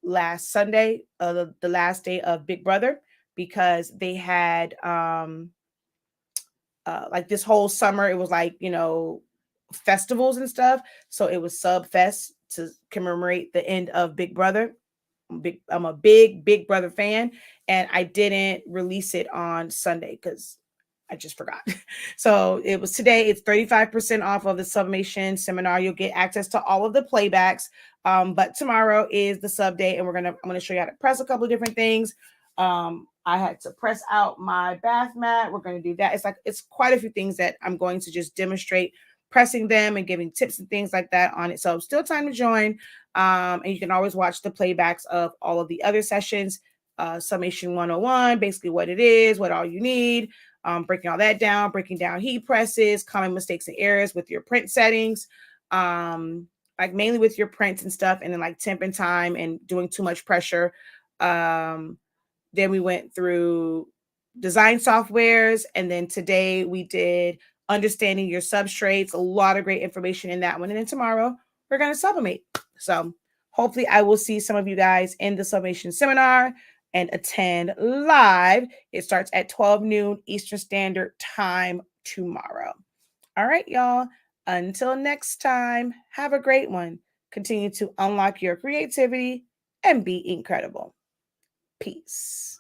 last Sunday, the last day of Big Brother, because they had like this whole summer, it was like, festivals and stuff. So it was Sub Fest to commemorate the end of Big Brother. I'm a Big Brother fan, and I didn't release it on Sunday because I just forgot. So it was today. It's 35% off of the Summation seminar. You'll get access to all of the playbacks. But tomorrow is the sub day, and I'm gonna show you how to press a couple of different things. I had to press out my bath mat. We're going to do that. It's quite a few things that I'm going to just demonstrate pressing them and giving tips and things like that on it. So still time to join. And you can always watch the playbacks of all of the other sessions. Summation 101, basically what it is, what all you need, breaking all that down, breaking down heat presses, common mistakes and errors with your print settings, like mainly with your prints and stuff, and then like temp and time and doing too much pressure. Then we went through design softwares. And then today we did understanding your substrates. A lot of great information in that one. And then tomorrow we're going to sublimate. So hopefully I will see some of you guys in the Summation seminar and attend live. It starts at 12 noon Eastern Standard Time tomorrow. All right, y'all. Until next time, have a great one. Continue to unlock your creativity and be incredible. Peace.